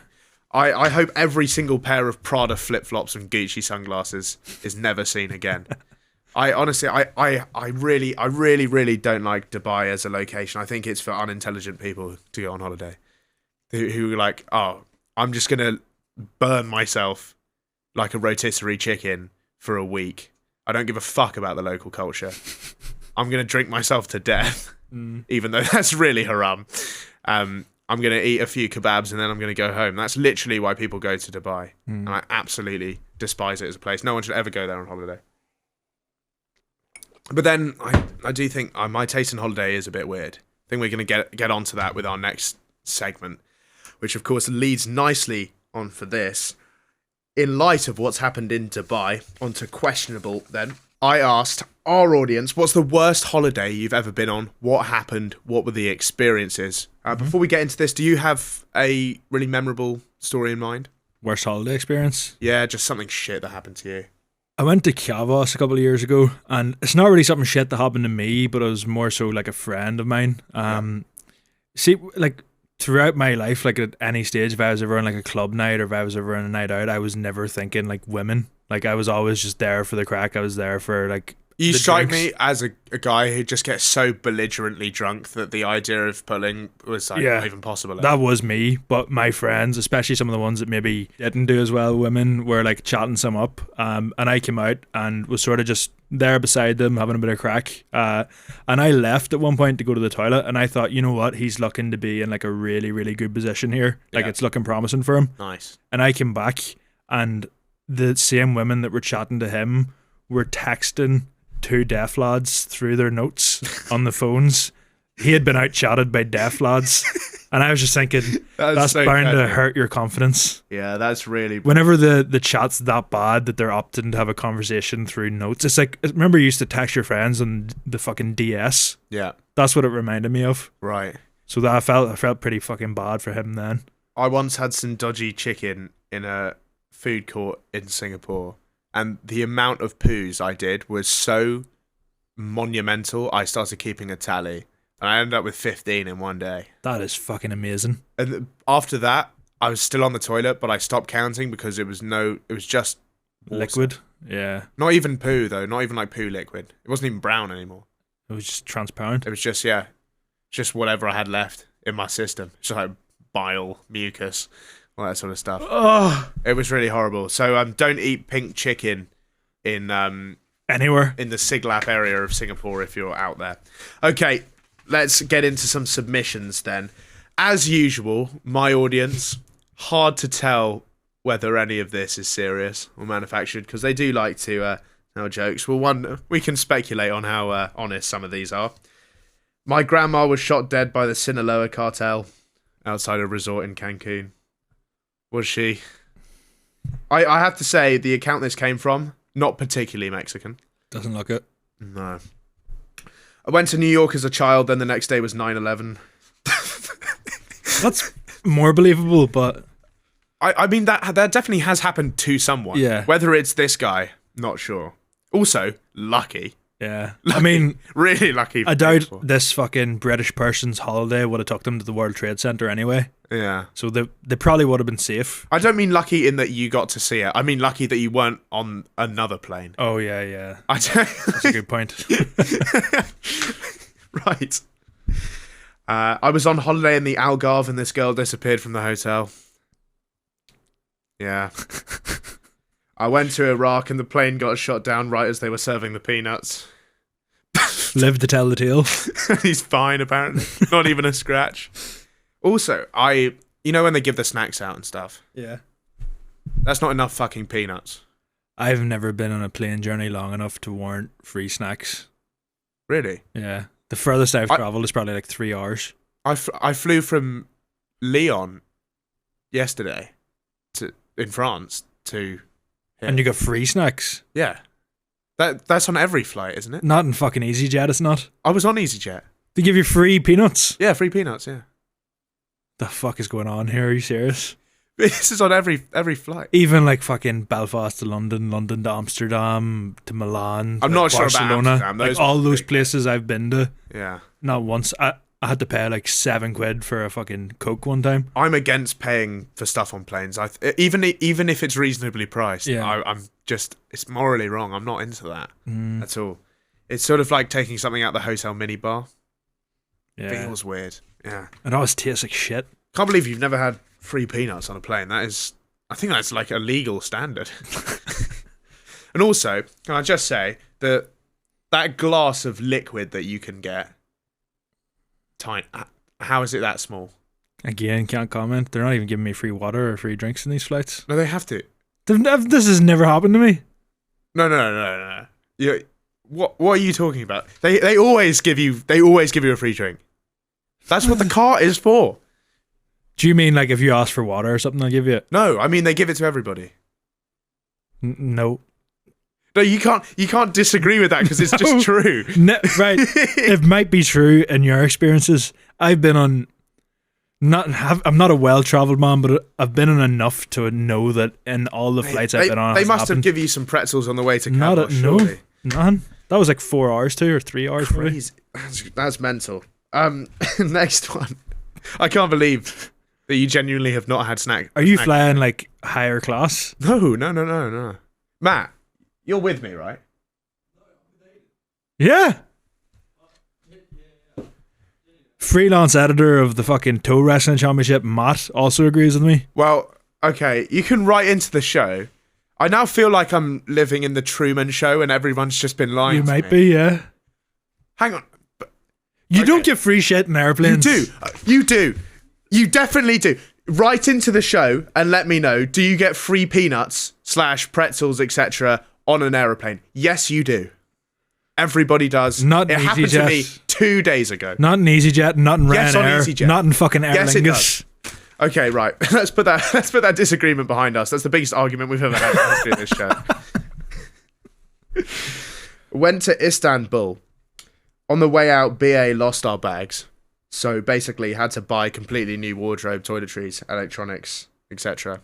I hope every single pair of Prada flip-flops and Gucci sunglasses is never seen again. I honestly, I really don't like Dubai as a location. I think it's for unintelligent people to go on holiday. Who are like, oh, I'm just going to burn myself like a rotisserie chicken for a week. I don't give a fuck about the local culture. I'm going to drink myself to death, even though that's really haram. I'm going to eat a few kebabs and then I'm going to go home. That's literally why people go to Dubai. And I absolutely despise it as a place. No one should ever go there on holiday. But then I do think my taste in holiday is a bit weird. I think we're going to get onto that with our next segment, which of course leads nicely on for this. In light of what's happened in Dubai, onto questionable then, I asked our audience, what's the worst holiday you've ever been on? What happened? What were the experiences? Before we get into this, do you have a really memorable story in mind? Worst holiday experience? Yeah, just something shit that happened to you. I went to Kavos a couple of years ago, and it's not really something shit that happened to me, but it was more so like a friend of mine. See, like throughout my life, like at any stage, if I was ever on like a club night or if I was ever on a night out, I was never thinking like women. Like I was always just there for the crack. I was there for like. You the strike drinks. me as a guy who just gets so belligerently drunk that the idea of pulling was like not even possible. That was me, but my friends, especially some of the ones that maybe didn't do as well, women were like chatting some up, and I came out and was sort of just there beside them having a bit of crack, and I left at one point to go to the toilet, and I thought, you know what, he's looking to be in like a really, really good position here, like it's looking promising for him. Nice. And I came back, and the same women that were chatting to him were texting two deaf lads through their notes on the phones. He had been out chatted by deaf lads, and I was just thinking that's so bound to clever. hurt your confidence. Yeah, that's really. Whenever the chat's that bad that they're opting to have a conversation through notes, it's like, remember you used to text your friends on the fucking DS? Yeah. That's what it reminded me of. Right. So that I felt pretty fucking bad for him then. I once had some dodgy chicken in a food court in Singapore, and the amount of poos I did was so monumental, I started keeping a tally, and I ended up with 15 in one day. That is fucking amazing. And after that, I was still on the toilet, but I stopped counting because it was just water. Liquid. Yeah. Not even poo, though. Not even like poo liquid. It wasn't even brown anymore. It was just transparent. It was just whatever I had left in my system. Just like bile, mucus, all that sort of stuff. Oh. It was really horrible. So don't eat pink chicken in Anywhere. in the Siglap area of Singapore if you're out there. Okay, let's get into some submissions then. As usual, my audience, hard to tell whether any of this is serious or manufactured because they do like to tell jokes. Well, we can speculate on how honest some of these are. My grandma was shot dead by the Sinaloa cartel outside a resort in Cancun. Was she? I have to say, the account this came from, not particularly Mexican. Doesn't look it. No. I went to New York as a child, then the next day was 9/11. That's more believable, but I mean, that definitely has happened to someone. Yeah. Whether it's this guy, not sure. Also, lucky. yeah. I mean, Really lucky. I doubt people. this fucking British person's holiday would have took them to the World Trade Center anyway. Yeah. So they probably would have been safe. I don't mean lucky in that you got to see it. I mean lucky that you weren't on another plane. Oh, yeah. I don't... That's a good point. Right. I was on holiday in the Algarve and this girl disappeared from the hotel. Yeah. I went to Iraq and the plane got shot down right as they were serving the peanuts. Live to tell the tale. He's fine, apparently. Not even a scratch. Also, you know when they give the snacks out and stuff? Yeah. That's not enough fucking peanuts. I've never been on a plane journey long enough to warrant free snacks. Really? Yeah. The furthest I've travelled is probably like 3 hours. I flew from Lyon yesterday in France to here. And you got free snacks? Yeah. That's on every flight, isn't it? Not in fucking EasyJet, it's not. I was on EasyJet. They give you free peanuts? Yeah, free peanuts, yeah. The fuck is going on here? Are you serious? This is on every flight. Even like fucking Belfast to London, London to Amsterdam to Milan. I'm not sure about Barcelona. Amsterdam. Like Those all ones are those big. places I've been to. Yeah. Not once. I had to pay like £7 for a fucking Coke one time. I'm against paying for stuff on planes. Even if it's reasonably priced, Yeah. I'm just, it's morally wrong. I'm not into that at all. It's sort of like taking something out the hotel minibar. Yeah. Feels weird. Yeah. It always tastes like shit. Can't believe you've never had free peanuts on a plane. I think that's like a legal standard. And also, can I just say that glass of liquid that you can get, tiny, how is it that small? Again, can't comment. They're not even giving me free water or free drinks in these flights. No, they have to. This has never happened to me. No. What are you talking about? They always give you a free drink. That's what the cart is for. Do you mean like if you ask for water or something, they'll give you it? No, I mean they give it to everybody. No. No, you can't disagree with that because it's just true. Right. It might be true in your experiences. I've been on I'm not a well-traveled man, but I've been in enough to know that in all the flights I've been on, they must have given you some pretzels on the way to no, surely. none. That was like 4 hours or 3 hours. Crazy. That's mental. Next one. I can't believe that you genuinely have not had snack. Are you flying like higher class? No. Matt, you're with me, right? Yeah. Freelance editor of the fucking Toe Wrestling Championship, Matt, also agrees with me. Well, okay, you can write into the show. I now feel like I'm living in the Truman Show and everyone's just been lying to me. You might be, yeah. Hang on. You don't get free shit in airplanes. You do. You definitely do. Write into the show and let me know, do you get free peanuts / pretzels, etc. on an aeroplane? Yes, you do. Everybody does. Not it an happened EasyJet. to me 2 days ago. Not an EasyJet, not in Yes, on Ryanair, EasyJet. not in fucking Aer Yes, it Lingus. does. Okay, right. Let's put that disagreement behind us. That's the biggest argument we've ever had in the history of this show. Went to Istanbul. On the way out, BA lost our bags. So basically had to buy completely new wardrobe, toiletries, electronics, etc.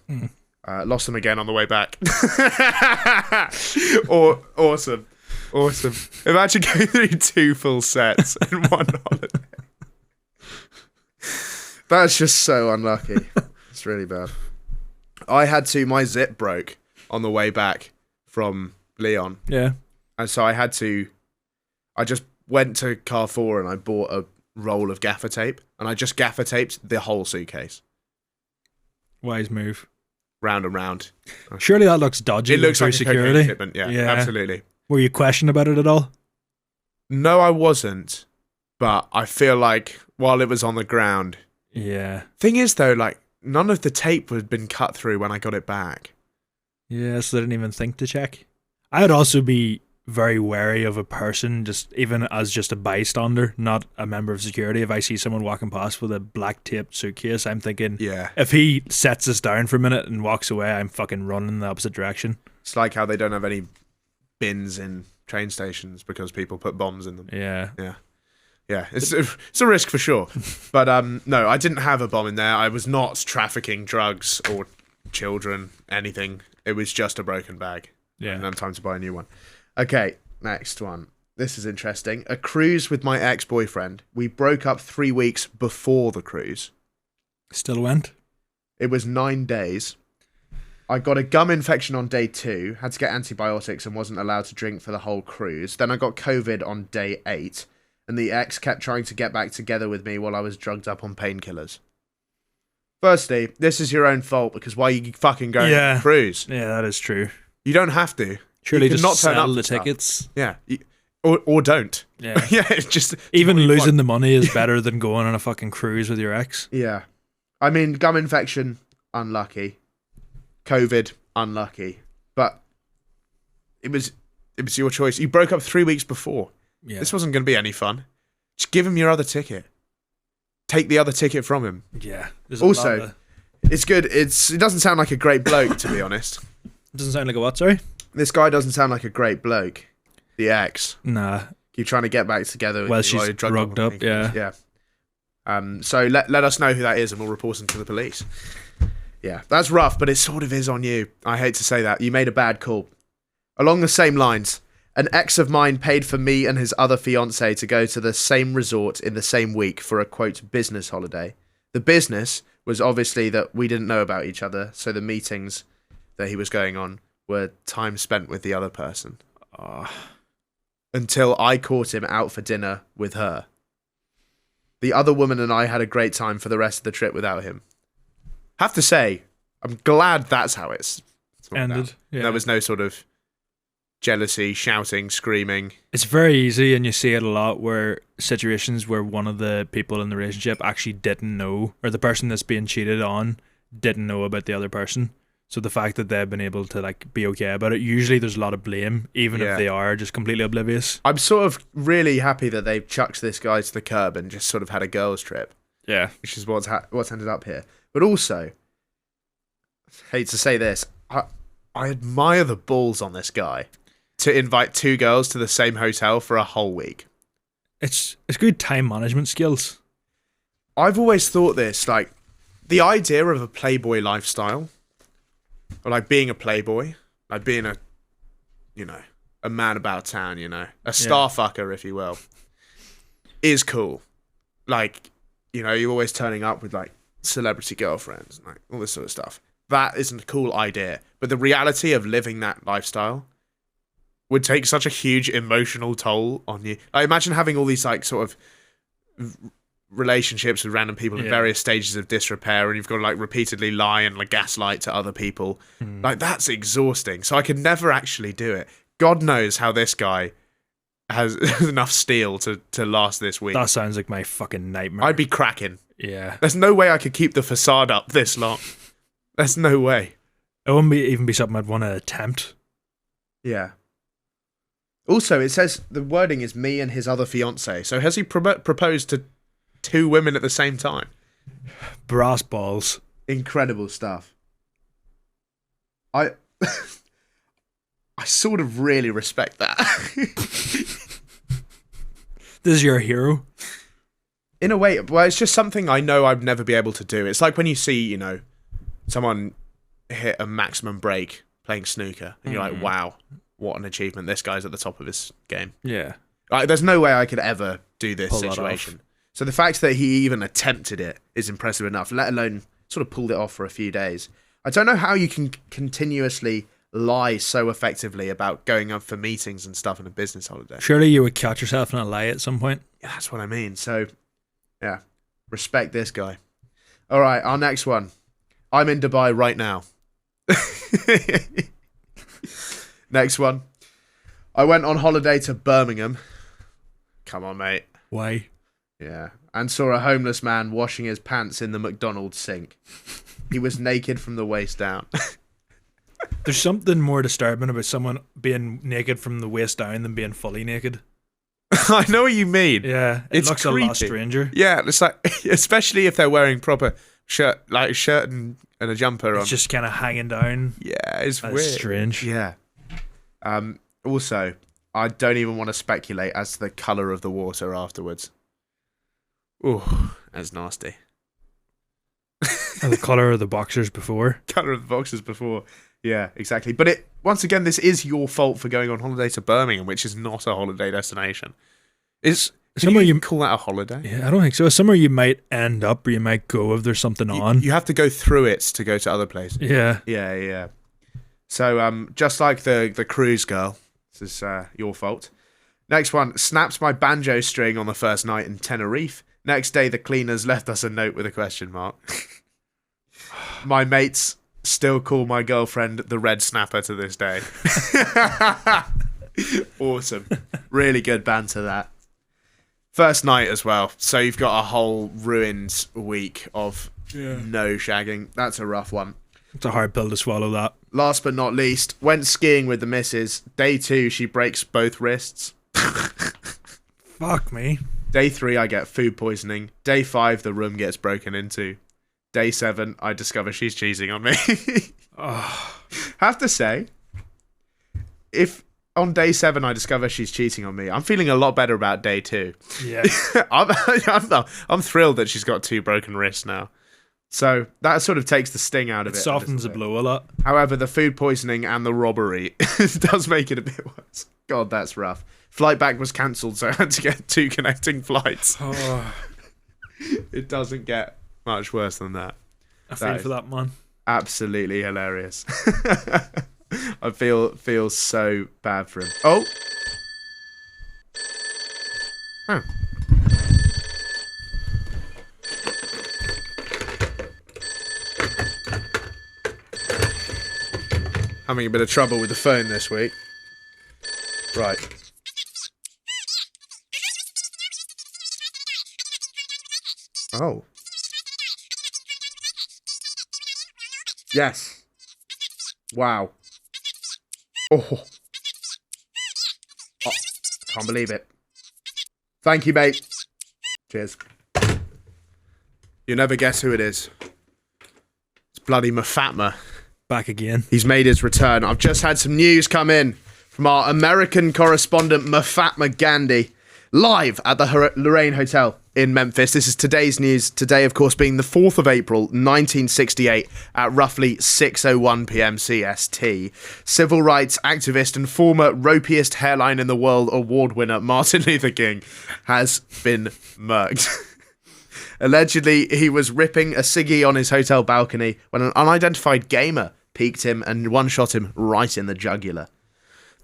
Lost them again on the way back. Awesome. Imagine going through 2 full sets in one holiday. That's just so unlucky. It's really bad. My zip broke on the way back from Leon. Yeah. And so I just went to Carrefour and I bought a roll of gaffer tape and I just gaffer taped the whole suitcase. Wise move. Round and round. Surely that looks dodgy. It looks through like security. a cocaine shipment. Yeah, absolutely. Were you questioned about it at all? No, I wasn't. But I feel like while it was on the ground. Yeah. Thing is though, like none of the tape had been cut through when I got it back. Yeah, so they didn't even think to check. I would also be very wary of a person, even as a bystander, not a member of security. If I see someone walking past with a black taped suitcase, I'm thinking, if he sets us down for a minute and walks away, I'm fucking running in the opposite direction. It's like how they don't have any bins in train stations because people put bombs in them. Yeah, it's a risk for sure. But no, I didn't have a bomb in there. I was not trafficking drugs or children, anything. It was just a broken bag. Yeah. And time to buy a new one. Okay, next one. This is interesting. A cruise with my ex-boyfriend. We broke up 3 weeks before the cruise. Still went? It was 9 days. I got a gum infection on day 2, had to get antibiotics and wasn't allowed to drink for the whole cruise. Then I got COVID on day 8, and the ex kept trying to get back together with me while I was drugged up on painkillers. Firstly, this is your own fault because why are you fucking going on a cruise? Yeah, that is true. You don't have to. Surely you just not turn sell up the stuff. tickets. Yeah. Or don't. Yeah. Yeah, it's just... Even losing the money is better than going on a fucking cruise with your ex. Yeah. I mean, gum infection, unlucky. COVID, unlucky. But it was your choice. You broke up 3 weeks before. Yeah. This wasn't going to be any fun. Just give him your other ticket. Take the other ticket from him. Yeah. Also, it's good. It doesn't sound like a great bloke, to be honest. It doesn't sound like a what, sorry? This guy doesn't sound like a great bloke. The ex. Nah. Keep trying to get back together. Well, she's drugged up, yeah. Yeah. So let us know who that is and we'll report him to the police. Yeah, that's rough, but it sort of is on you. I hate to say that. You made a bad call. Along the same lines, an ex of mine paid for me and his other fiancée to go to the same resort in the same week for a, quote, business holiday. The business was obviously that we didn't know about each other, so the meetings that he was going on were time spent with the other person. Until I caught him out for dinner with her. The other woman and I had a great time for the rest of the trip without him. Have to say, I'm glad that's how it's ended. Yeah. There was no sort of jealousy, shouting, screaming. It's very easy, and you see it a lot where situations where one of the people in the relationship actually didn't know, or the person that's being cheated on didn't know about the other person. So the fact that they've been able to like be okay about it, usually there's a lot of blame, even if they are just completely oblivious. I'm sort of really happy that they've chucked this guy to the curb and just sort of had a girls' trip. Yeah. Which is what's ended up here. But also, hate to say this, I admire the balls on this guy to invite 2 girls to the same hotel for a whole week. It's good time management skills. I've always thought this, like, the idea of a playboy lifestyle, or like being a playboy, like being a, you know, a man about town, you know, a star fucker, if you will, is cool. Like, you know, you're always turning up with like celebrity girlfriends and like all this sort of stuff. That isn't a cool idea. But the reality of living that lifestyle would take such a huge emotional toll on you. I imagine having all these like sort of relationships with random people in various stages of disrepair, and you've got to like repeatedly lie and like gaslight to other people. Like, that's exhausting. So I could never actually do it. God knows how this guy has enough steel to last this week. That sounds like my fucking nightmare. I'd be cracking. Yeah. There's no way I could keep the facade up this long. There's no way. It wouldn't even be something I'd want to attempt. Yeah. Also, it says the wording is me and his other fiance. So has he proposed to 2 women at the same time? Brass balls. Incredible stuff. I sort of really respect that. This is your hero. In a way, well, it's just something I know I'd never be able to do. It's like when you see, you know, someone hit a maximum break playing snooker, and you're like, wow, what an achievement. This guy's at the top of his game. Yeah. Like, there's no way I could ever do this Pull that situation. So the fact that he even attempted it is impressive enough, let alone sort of pulled it off for a few days. I don't know how you can continuously lie so effectively about going up for meetings and stuff on a business holiday. Surely you would catch yourself in a lie at some point. Yeah, that's what I mean. So, yeah, respect this guy. All right, our next one. I'm in Dubai right now. Next one. I went on holiday to Birmingham. Come on, mate. Why? Yeah. And saw a homeless man washing his pants in the McDonald's sink. He was naked from the waist down. There's something more disturbing about someone being naked from the waist down than being fully naked. I know what you mean. Yeah, it looks creepy. A lot stranger. Yeah, it's like, especially if they're wearing proper shirt, like a shirt and a jumper on. It's just kind of hanging down. Yeah, it's That's weird. Strange. Yeah. Also, I don't even want to speculate as to the colour of the water afterwards. Ooh, that's nasty. And the colour of the boxers before. Colour of the boxers before. Yeah, exactly. But it once again, this is your fault for going on holiday to Birmingham, which is not a holiday destination. It's somewhere you call that a holiday? Yeah, I don't think so. It's somewhere you might end up, or you might go if there's something on. You have to go through it to go to other places. Yeah. Yeah. So, just like the cruise girl, this is your fault. Next one, snapped my banjo string on the first night in Tenerife. Next day, the cleaners left us a note with a question mark. My mates still call my girlfriend the red snapper to this day. Awesome. Really good banter, that. First night as well. So you've got a whole ruined week of no shagging. That's a rough one. It's a hard pill to swallow, that. Last but not least, went skiing with the missus. Day 2, she breaks both wrists. Fuck me. Day 3, I get food poisoning. Day 5, the room gets broken into. Day 7, I discover she's cheating on me. Have to say, if on day 7 I discover she's cheating on me, I'm feeling a lot better about day 2. Yeah. I'm thrilled that she's got 2 broken wrists now. So that sort of takes the sting out of it. It softens the blow a lot. However, the food poisoning and the robbery does make it a bit worse. God, that's rough. Flight back was cancelled, so I had to get 2 connecting flights. Oh. It doesn't get much worse than that. I feel for that man. Absolutely hilarious. I feel so bad for him. Oh. Having a bit of trouble with the phone this week. Right. Oh. Yes. Wow. Oh. Can't believe it. Thank you, mate. Cheers. You'll never guess who it is. It's bloody Mafatma. Back again. He's made his return. I've just had some news come in from our American correspondent, Mafatma Gandhi. live at the Lorraine Hotel in Memphis. This is today's news. Today, of course, being the 4th of April, 1968, at roughly 6:01 p.m. CST. Civil rights activist and former ropiest hairline in the world award winner Martin Luther King has been murked. Allegedly, he was ripping a ciggy on his hotel balcony when an unidentified gamer peeked him and one-shot him right in the jugular.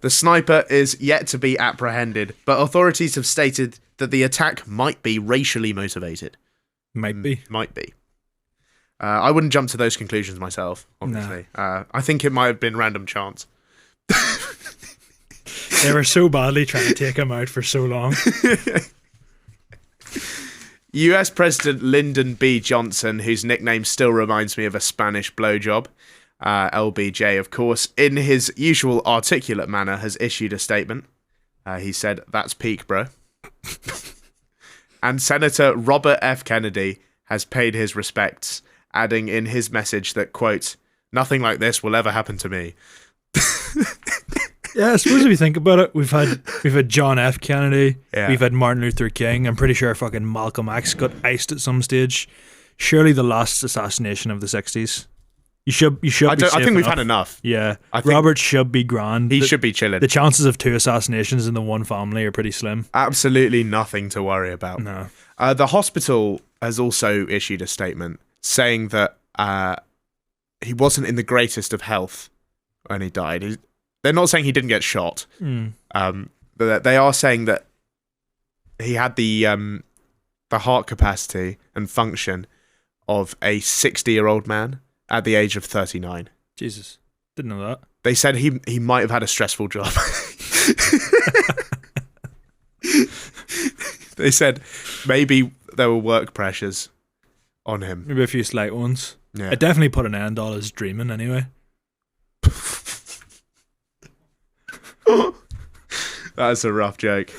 The sniper is yet to be apprehended, but authorities have stated that the attack might be racially motivated. Might be. Might be. I wouldn't jump to those conclusions myself, obviously. I think it might have been random chance. They were so badly trying to take him out for so long. US President Lyndon B. Johnson, whose nickname still reminds me of a Spanish blowjob, LBJ, of course, in his usual articulate manner, has issued a statement. He said, "That's peak, bro." And Senator Robert F. Kennedy has paid his respects, adding in his message that, quote, "Nothing like this will ever happen to me." Yeah, I suppose if you think about it, we've had John F. Kennedy, we've had Martin Luther King. I'm pretty sure fucking Malcolm X got iced at some stage. Surely the last assassination of the 60s. You should. I think we've had enough. Yeah, Robert should be grand. He should be chilling. The chances of 2 assassinations in the one family are pretty slim. Absolutely nothing to worry about. No. The hospital has also issued a statement saying that he wasn't in the greatest of health when he died. They're not saying he didn't get shot, but they are saying that he had the heart capacity and function of a 60-year-old man at the age of 39. Jesus, didn't know that. They said he might have had a stressful job. They said maybe there were work pressures on him. Maybe a few slight ones. Yeah. It definitely put an end to all his dreaming anyway. That's a rough joke.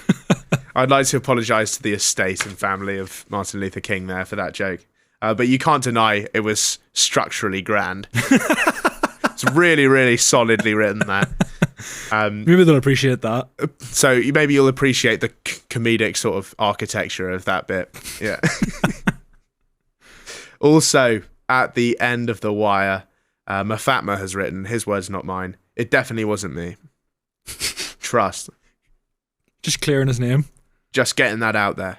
I'd like to apologise to the estate and family of Martin Luther King there for that joke. But you can't deny it was structurally grand. It's really, really solidly written there. Maybe they'll appreciate that. So maybe you'll appreciate the comedic sort of architecture of that bit. Yeah. Also, at the end of the wire, Mafatma has written, his words, not mine, "It definitely wasn't me. Trust." Just clearing his name. Just getting that out there.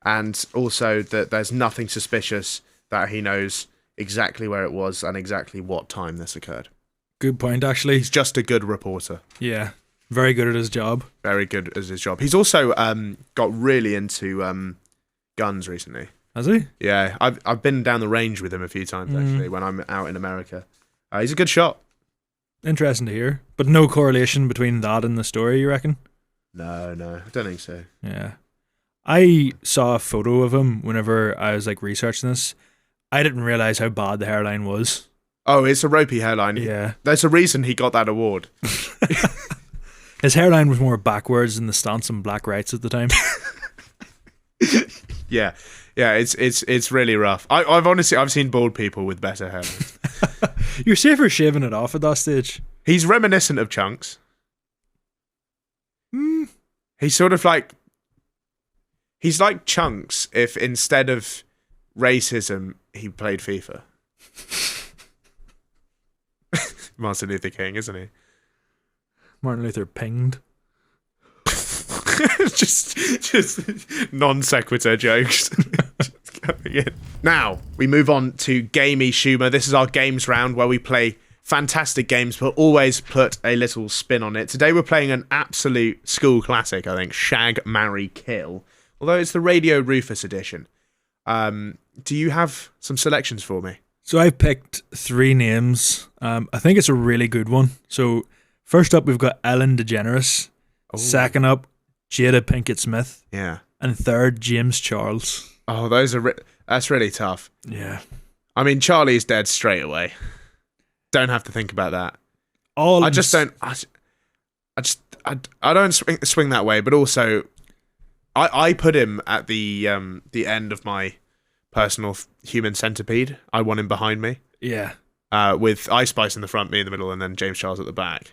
And also that there's nothing suspicious, that he knows exactly where it was and exactly what time this occurred. Good point, actually. He's just a good reporter. Yeah. Very good at his job. Very good at his job. He's also got really into guns recently. Has he? Yeah. I've been down the range with him a few times, actually, when I'm out in America. He's a good shot. Interesting to hear. But no correlation between that and the story, you reckon? No, I don't think so. Yeah. I saw a photo of him whenever I was like researching this. I didn't realise how bad the hairline was. Oh, it's a ropey hairline. Yeah. There's a reason he got that award. His hairline was more backwards than the stance on black rights at the time. Yeah, it's really rough. I've seen bald people with better hairlines. You're safer shaving it off at that stage. He's reminiscent of Chunks. He's sort of like... He's like Chunks if instead of racism, he played FIFA. Martin Luther King, isn't he? Martin Luther pinged. just non sequitur jokes. Just coming in. Now, we move on to Gamey Schumer. This is our games round where we play fantastic games, but always put a little spin on it. Today we're playing an absolute school classic, I think, Shag, Marry, Kill. Although it's the Radio Rufus edition. Do you have some selections for me? So I've picked 3 names. I think it's a really good one. So first up, we've got Ellen DeGeneres. Oh. Second up, Jada Pinkett Smith. Yeah. And third, James Charles. Oh, that's really tough. Yeah. I mean, Charlie's dead straight away. Don't have to think about that. I don't swing that way, but also I put him at the end of my personal human centipede. I want him behind me. Yeah. With Ice Spice in the front, me in the middle, and then James Charles at the back.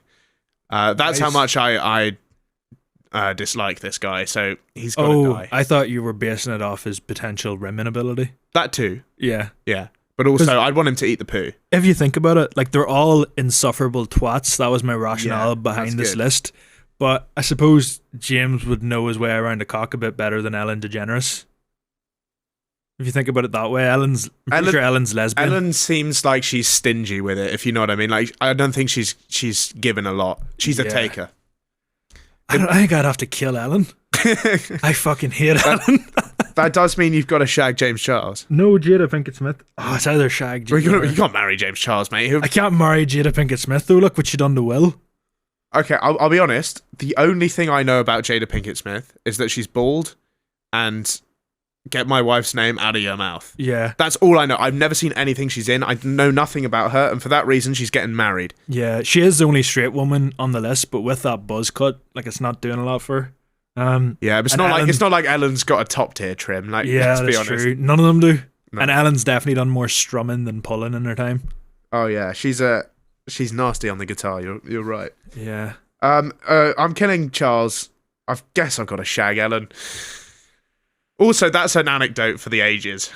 That's Ice. how much I dislike this guy, so he's got to die. I thought you were basing it off his potential rimming ability. That too. Yeah. Yeah. But also, I'd want him to eat the poo. If you think about it, like, they're all insufferable twats. That was my rationale Yeah, behind that's this good. list. But I suppose James would know his way around a cock a bit better than Ellen DeGeneres. If you think about it that way, I'm pretty sure Ellen's lesbian. Ellen seems like she's stingy with it, if you know what I mean. Like, I don't think she's given a lot. She's a Yeah. taker. I think I'd have to kill Ellen. I fucking hate Ellen. That does mean you've got to shag James Charles. No, Jada Pinkett Smith. Oh, it's either shag Well, Jada. you can't marry James Charles, mate. I can't marry Jada Pinkett Smith though. Look what she done to Will. Okay, I'll be honest. The only thing I know about Jada Pinkett Smith is that she's bald and get my wife's name out of your mouth. Yeah. That's all I know. I've never seen anything she's in. I know nothing about her, and for that reason, she's getting married. Yeah, she is the only straight woman on the list, but with that buzz cut, like, it's not doing a lot for her. Yeah, but it's not like Ellen's got a top tier trim. Like, Yeah, let's be that's honest. true. None of them do. No. And Ellen's definitely done more strumming than pulling in her time. Oh yeah, she's nasty on the guitar. You're right. Yeah. I'm killing Charles. I guess I've got to shag Ellen. Also, that's an anecdote for the ages,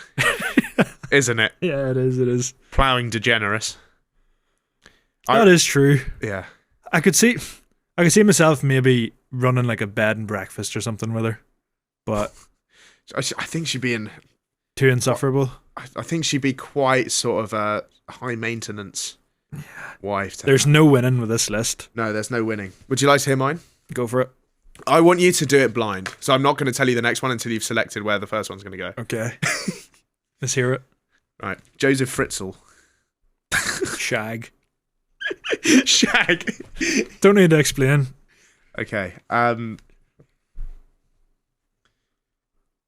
isn't it? Yeah, it is. Ploughing DeGeneres. That is true. Yeah. I could see myself maybe running like a bed and breakfast or something with her, but I think she'd be too insufferable. I think she'd be quite sort of a high maintenance wife. There's no winning with this list. No, there's no winning. Would you like to hear mine? Go for it. I want you to do it blind, so I'm not going to tell you the next one until you've selected where the first one's going to go. Okay. Let's hear it. Right, Joseph Fritzl. Shag. Shag. Don't need to explain. Okay.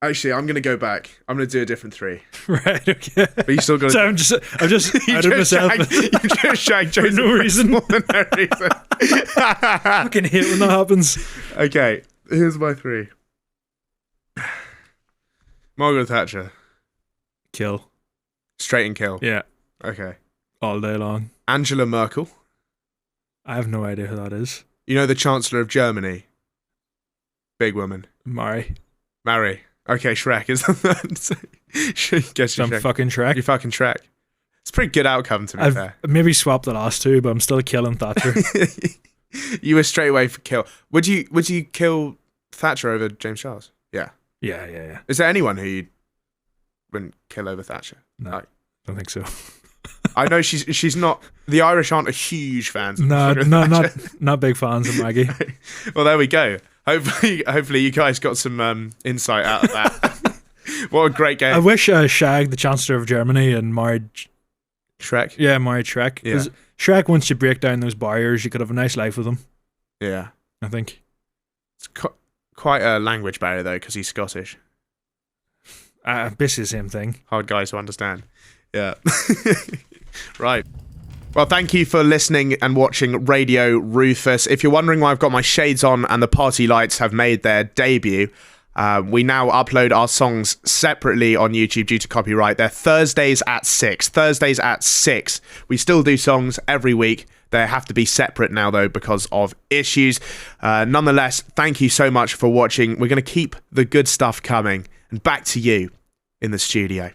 Actually, I'm going to go back. I'm going to do a different three. Right, okay. But you still got to... So I'm just out of myself. You just shag Joseph no reason. Fritzl for no reason. I fucking hate when that happens. Okay, here's my three. Margaret Thatcher. Kill. Straight and kill. Yeah. Okay. All day long. Angela Merkel. I have no idea who that is. You know the Chancellor of Germany? Big woman. Mari. Mary. Okay, Shrek is the third. Guess you Some Shrek. fucking Shrek. You fucking Shrek. It's a pretty good outcome, to be I've fair. maybe swapped the last two, but I'm still killing Thatcher. You were straight away for kill. Would you kill Thatcher over James Charles? Yeah. Yeah. Is there anyone who you wouldn't kill over Thatcher? No, Like, don't think so. I know she's not. The Irish aren't a huge fans. Of No, Margaret Thatcher. not big fans of Maggie. Well, there we go. Hopefully you guys got some insight out of that. What a great game. I wish Shag, the Chancellor of Germany, and married Shrek. Yeah, married Shrek. Yeah. Because Shrek, once you break down those barriers, you could have a nice life with him. Yeah. I think. It's quite a language barrier though, because he's Scottish. Basically the same thing. Hard guy to understand. Yeah. Right. Well, thank you for listening and watching Radio Rufus. If you're wondering why I've got my shades on and the party lights have made their debut, we now upload our songs separately on YouTube due to copyright. They're Thursdays at 6. Thursdays at 6. We still do songs every week. They have to be separate now, though, because of issues. Nonetheless, thank you so much for watching. We're going to keep the good stuff coming. And back to you in the studio.